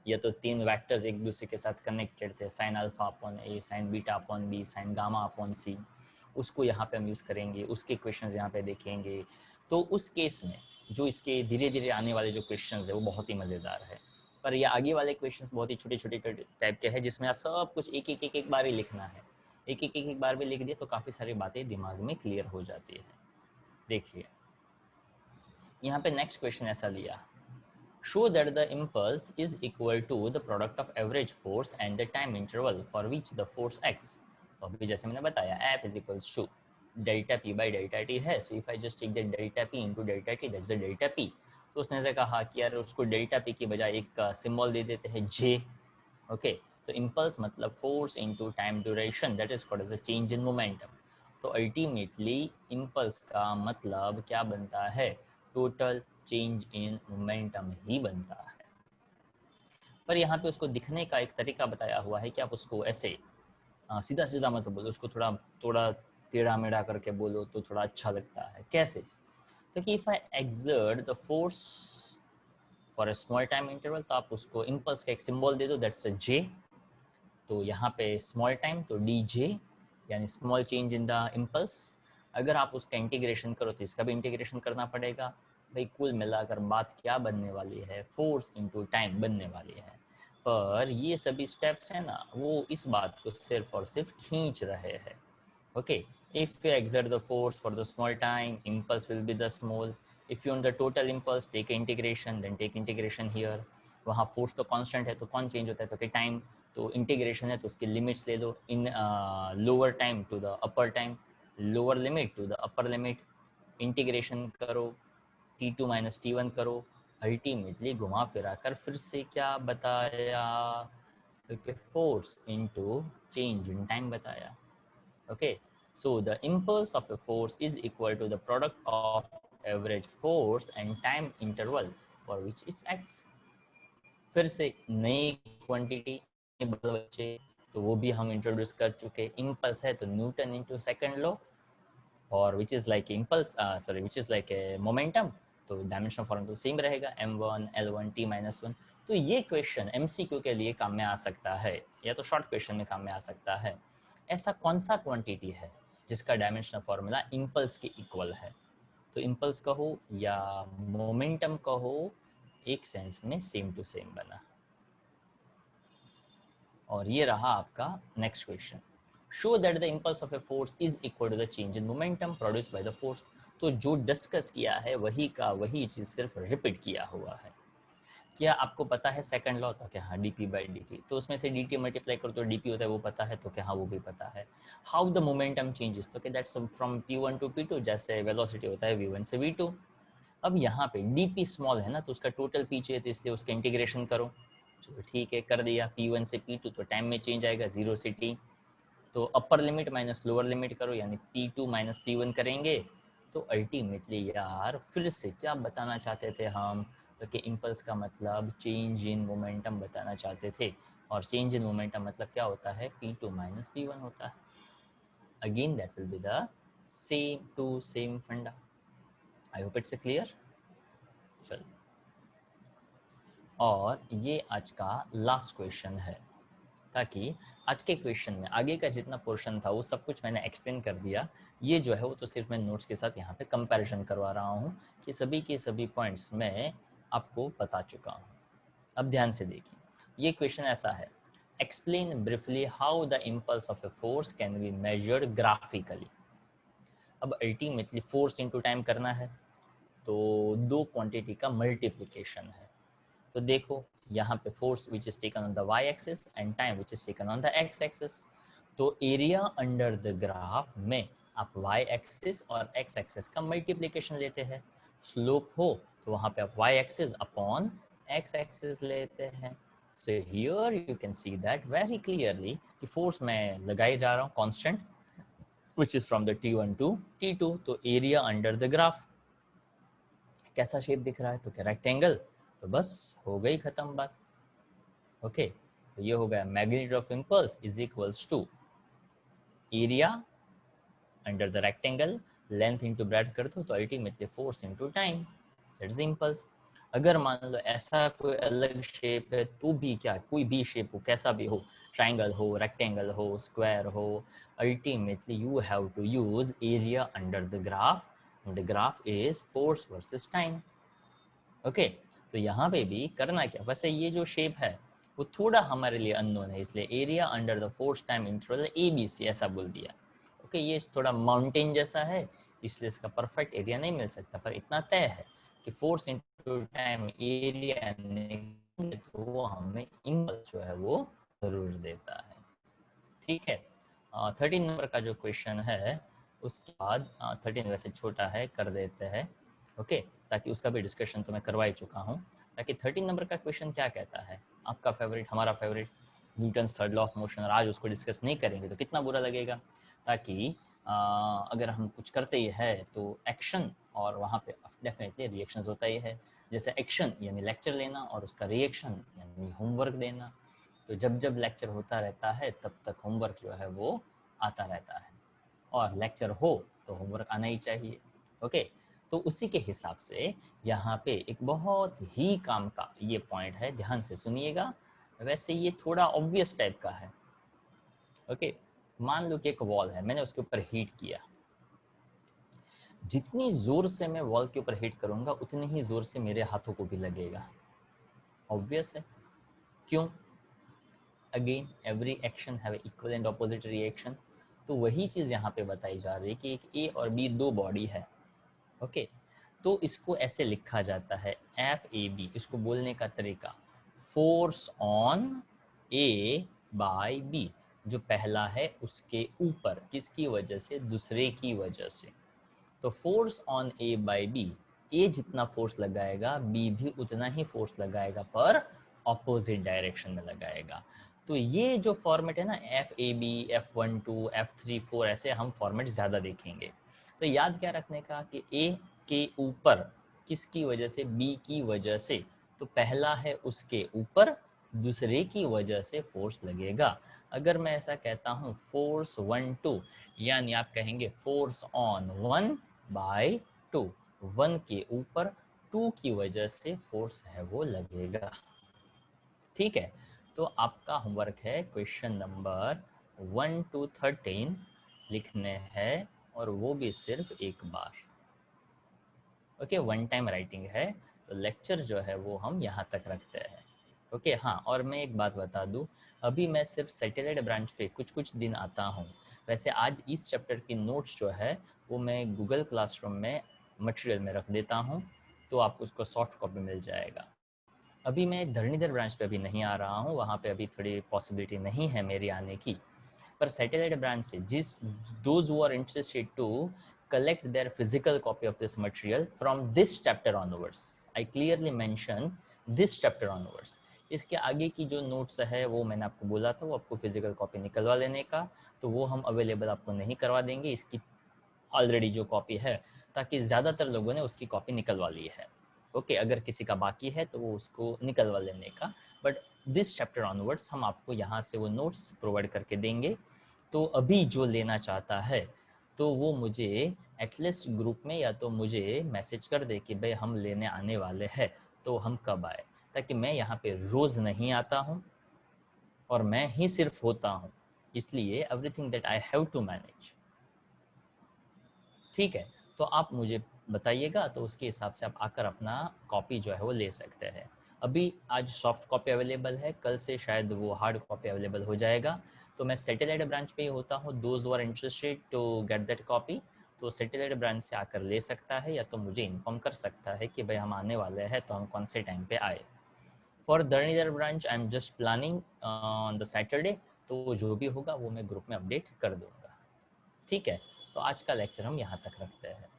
S1: या तो तीन वेक्टर्स एक दूसरे के साथ कनेक्टेड थे, sine alpha upon A, sine beta upon B, sine gamma upon C, उसको यहाँ पे हम यूज़ करेंगे, उसके क्वेश्चंस यहाँ पे देखेंगे। तो उस केस में जो इसके धीरे धीरे आने वाले जो क्वेश्चंस है वो बहुत ही मज़ेदार है, पर ये आगे वाले क्वेश्चंस बहुत ही छोटे छोटे टाइप के हैं जिसमें आप सब कुछ एक बार ही लिखना है। एक बार भी लिख दिए तो काफ़ी सारी बातें दिमाग में क्लियर हो जाती है। देखिए यहाँ पे नेक्स्ट क्वेश्चन ऐसा लिया, show that the impulse is equal to the product of average force and the time interval for which the force acts। तो अभी जैसे मैंने बताया F is equals to delta P by delta T है, so if I just take the delta P into delta T, that's the delta P। तो उसने से कहा कि यार उसको डेल्टा P की बजाय एक सिंबल दे देते हैं J। ओके, तो इम्पल्स मतलब force into time duration, that is called as a change in momentum. तो अल्टीमेटली इम्पल्स का मतलब क्या बनता है, टोटल चेंज इन मोमेंटम ही बनता है। पर यहाँ पे उसको दिखने का एक तरीका बताया हुआ है कि आप उसको ऐसे सीधा सीधा मत बोलो, उसको थोड़ा थोड़ा टेढ़ा मेढ़ा करके बोलो तो थोड़ा अच्छा लगता है। कैसे, तो कि if I exert the force for a small time interval, तो आप उसको इम्पल्स का एक सिंबल दे दो, दैट्स अ जे। तो यहाँ पे स्मॉल टाइम तो डी जे, यानी small change in the impulse. अगर आप उसका इंटीग्रेशन करो तो इसका भी इंटीग्रेशन करना पड़ेगा, भाई कुल मिलाकर बात क्या बनने वाली है, फोर्स इनटू टाइम बनने वाली है। पर ये सभी स्टेप्स हैं ना, वो इस बात को सिर्फ और सिर्फ खींच रहे हैं। Okay, if you exert the force for the small time, impulse will be the small. If you want the total impulse, take integration, then take integration here. वहाँ फोर्स तो कांस्टेंट है, तो कौन चेंज होता है, तो कि टाइम। तो इंटीग्रेशन है तो उसकी लिमिट्स ले लो, in lower time to the upper time, lower limit to the upper limit, integration करो, T2 माइनस T1 करो, अल्टीमेटली घुमा फिरा कर फिर से क्या बताया, तो कि force into change in time बताया। Okay, so the impulse of a force is equal to the product of average force and time interval for which it acts. फिर से नई क्वांटिटी बच्चे, तो वो भी हम इंट्रोड्यूस कर चुके। इम्पल्स है तो न्यूटन इनटू सेकंड लॉ, और which is like impulse which is like a momentum, तो डायमेंशनल फॉर्म तो सेम रहेगा, m1 l1 t-1। तो ये क्वेश्चन MCQ के लिए काम में आ सकता है, या तो शॉर्ट क्वेश्चन में काम में आ सकता है। ऐसा कौन सा क्वांटिटी है जिसका डायमेंशनल फॉर्मूला इम्पल्स के इक्वल है, तो इम्पल्स कहो या मोमेंटम कहो, एक सेंस में सेम टू सेम बना। और ये रहा आपका next question, show that the impulse of a force is equal to the change in momentum produced by the force. तो जो डिस्कस किया है वही का वही चीज सिर्फ रिपीट किया हुआ है। क्या आपको पता है सेकंड लॉ, तो क्या हाँ dp बाई dt, तो उसमें से dt मल्टीप्लाई करो तो dp होता है, वो पता है, तो क्या हाँ वो भी पता है। हाउ द मोमेंटम चेंजेस, तो क्या that's from p1 to p2, जैसे वेलोसिटी होता है v1 से v2। अब यहाँ पे dp स्मॉल है ना, तो उसका टोटल p चाहिए, तो इसलिए उसका इंटीग्रेशन करो। चलो ठीक है, कर दिया, p1 से p2 तो टाइम में चेंज आएगा 0 से t, तो upper limit minus lower limit करो, यानी p2 माइनस p1 करेंगे, तो अल्टीमेटली यार फिर से क्या बताना चाहते थे हम, तो कि इम्पल्स का मतलब चेंज इन मोमेंटम बताना चाहते थे, और चेंज इन मोमेंटम मतलब क्या होता है, p2 माइनस p1 होता है। Again that will be the same to same funda. I hope it's clear. चलो, और ये आज का लास्ट क्वेश्चन है, ताकि आज के क्वेश्चन में आगे का जितना पोर्शन था वो सब कुछ मैंने एक्सप्लेन कर दिया। ये जो है वो तो सिर्फ मैं नोट्स के साथ यहाँ पे कंपैरिजन करवा रहा हूँ कि सभी के सभी पॉइंट्स मैं आपको बता चुका हूँ। अब ध्यान से देखिए, ये क्वेश्चन ऐसा है, explain briefly how the impulse of a force can be measured graphically. अब अल्टीमेटली फोर्स इनटू टाइम करना है, तो दो क्वांटिटी का मल्टीप्लिकेशन है। तो देखो यहाँ पे force which is taken on the y axis and time which is taken on the x axis. तो एरिया अंडर द ग्राफ में आप y एक्सिस और x एक्सिस का मल्टीप्लिकेशन लेते हैं। स्लोप हो तो वहाँ पे आप y axis upon x axis लेते हैं। So here you can see that very clearly कि फोर्स मैं लगाई जा रहा हूँ constant which is from the t1 to t2। तो एरिया अंडर द ग्राफ कैसा शेप दिख रहा है, तो क्या रेक्टेंगल, तो बस हो गई खत्म बात। ओके, तो ये हो गया magnitude of impulse is equals to area under the rectangle, length into breadth कर दो तो ultimately force into time, that is impulse. अगर मान लो ऐसा कोई अलग शेप है तो भी क्या, कोई भी शेप हो, कैसा भी हो, ट्राइंगल हो, रेक्टेंगल हो, स्क्वायर हो, ultimately you have to use area under the graph, the graph is force versus time. Okay, तो यहाँ पे भी करना क्या, वैसे ये जो शेप है वो थोड़ा हमारे लिए अननोन है, इसलिए area under the force time interval ABC ऐसा बोल दिया। ओके, ये थोड़ा माउंटेन जैसा है, इसलिए इसका परफेक्ट एरिया नहीं मिल सकता, पर इतना तय है कि फोर्स इंटू टाइम एरिया तो वो हमें इम्पल्स जो है वो जरूर देता है। ठीक है, 13 नंबर का जो क्वेश्चन है उसके बाद 13 वैसे छोटा है, कर देते हैं। ओके, ताकि उसका भी डिस्कशन तो मैं करवा ही चुका हूँ। ताकि 13 नंबर का क्वेश्चन क्या कहता है, आपका फेवरेट, हमारा favourite, Newton's third law of motion, और आज उसको डिस्कस नहीं करेंगे तो कितना बुरा लगेगा। ताकि अगर हम कुछ करते ही है तो एक्शन और वहाँ पे डेफिनेटली रिएक्शंस होता ही है। जैसे एक्शन यानी लेक्चर लेना, और उसका रिएक्शन यानी होमवर्क देना। तो जब जब लेक्चर होता रहता है तब तक होमवर्क जो है वो आता रहता है, और लेक्चर हो तो होमवर्क आना ही चाहिए। ओके, तो उसी के हिसाब से यहाँ पे एक बहुत ही काम का ये पॉइंट है, ध्यान से सुनिएगा। वैसे ये थोड़ा ऑब्वियस टाइप का है। ओके, मान लो कि एक वॉल है, मैंने उसके ऊपर हीट किया, जितनी जोर से मैं वॉल के ऊपर हिट करूंगा उतनी ही जोर से मेरे हाथों को भी लगेगा। ऑब्वियस है। क्यों? Again every action have equal and opposite reaction. तो वही चीज़ यहाँ पे बताई जा रही है कि एक ए और बी दो बॉडी है। ओके, तो इसको ऐसे लिखा जाता है FAB। इसको बोलने का तरीका, force on A by B। जो पहला है उसके ऊपर, किसकी वजह से? दूसरे की वजह से। तो force on A by B, A जितना फोर्स लगाएगा B भी उतना ही फोर्स लगाएगा, पर ऑपोजिट डायरेक्शन में लगाएगा। तो ये जो फॉर्मेट है ना, FAB, F12, F34, ऐसे हम फॉर्मेट ज़्यादा देखेंगे। तो याद क्या रखने का कि A के ऊपर किसकी वजह से? B की वजह से। तो पहला है उसके ऊपर, दूसरे की वजह से फोर्स लगेगा। अगर मैं ऐसा कहता हूँ फोर्स 1 2, यानी आप कहेंगे फोर्स ऑन 1 बाय 2, 1 के ऊपर 2 की वजह से फोर्स है वो लगेगा। ठीक है, तो आपका होमवर्क है क्वेश्चन नंबर 1 to 13 लिखने हैं, और वो भी सिर्फ एक बार। ओके, वन टाइम राइटिंग है। तो लेक्चर जो है वो हम यहाँ तक रखते हैं। ओके, हाँ, और मैं एक बात बता दूँ, अभी मैं सिर्फ सैटेलाइट ब्रांच पे कुछ दिन आता हूँ। वैसे आज इस चैप्टर की नोट्स जो है वो मैं गूगल क्लासरूम में मटेरियल में रख देता हूँ, तो आपको उसको सॉफ्ट कॉपी मिल जाएगा। अभी मैं धरणीधर ब्रांच पे अभी नहीं आ रहा हूँ, वहाँ पे अभी थोड़ी पॉसिबिलिटी नहीं है मेरी आने की। पर सैटेलाइट ब्रांच से those who are interested to collect their physical copy of this material from this chapter onwards, I clearly mention this chapter onwards, इसके आगे की जो नोट्स है वो मैंने आपको बोला था, वो आपको फिजिकल कॉपी निकलवा लेने का, तो वो हम अवेलेबल आपको नहीं करवा देंगे, इसकी ऑलरेडी जो कॉपी है, ताकि ज़्यादातर लोगों ने उसकी कॉपी निकलवा ली है। ओके, अगर किसी का बाकी है तो वो उसको निकलवा लेने का, बट दिस चैप्टर ऑनवर्ड्स हम आपको यहाँ से वो नोट्स प्रोवाइड करके देंगे। तो अभी जो लेना चाहता है तो वो मुझे एटलीस्ट ग्रुप में या तो मुझे मैसेज कर दे कि भाई हम लेने आने वाले हैं, तो हम कब आए, ताकि मैं यहाँ पे रोज़ नहीं आता हूँ और मैं ही सिर्फ होता हूँ, इसलिए everything that I have to manage. ठीक है, तो आप मुझे बताइएगा, तो उसके हिसाब से आप आकर अपना कॉपी जो है वो ले सकते हैं। अभी आज सॉफ्ट कॉपी अवेलेबल है, कल से शायद वो हार्ड कॉपी अवेलेबल हो जाएगा। तो मैं सैटेलाइट ब्रांच पे ही होता हूँ, those who are interested to get that copy, तो सैटेलाइट ब्रांच से आकर ले सकता है, या तो मुझे इन्फॉर्म कर सकता है कि भाई हम आने वाले हैं, तो हम कौन से टाइम पे आए। For Dharanidhar branch I am just planning on the Saturday, तो जो भी होगा वो मैं ग्रुप में अपडेट कर दूँगा। ठीक है, तो आज का लेक्चर हम यहाँ तक रखते हैं।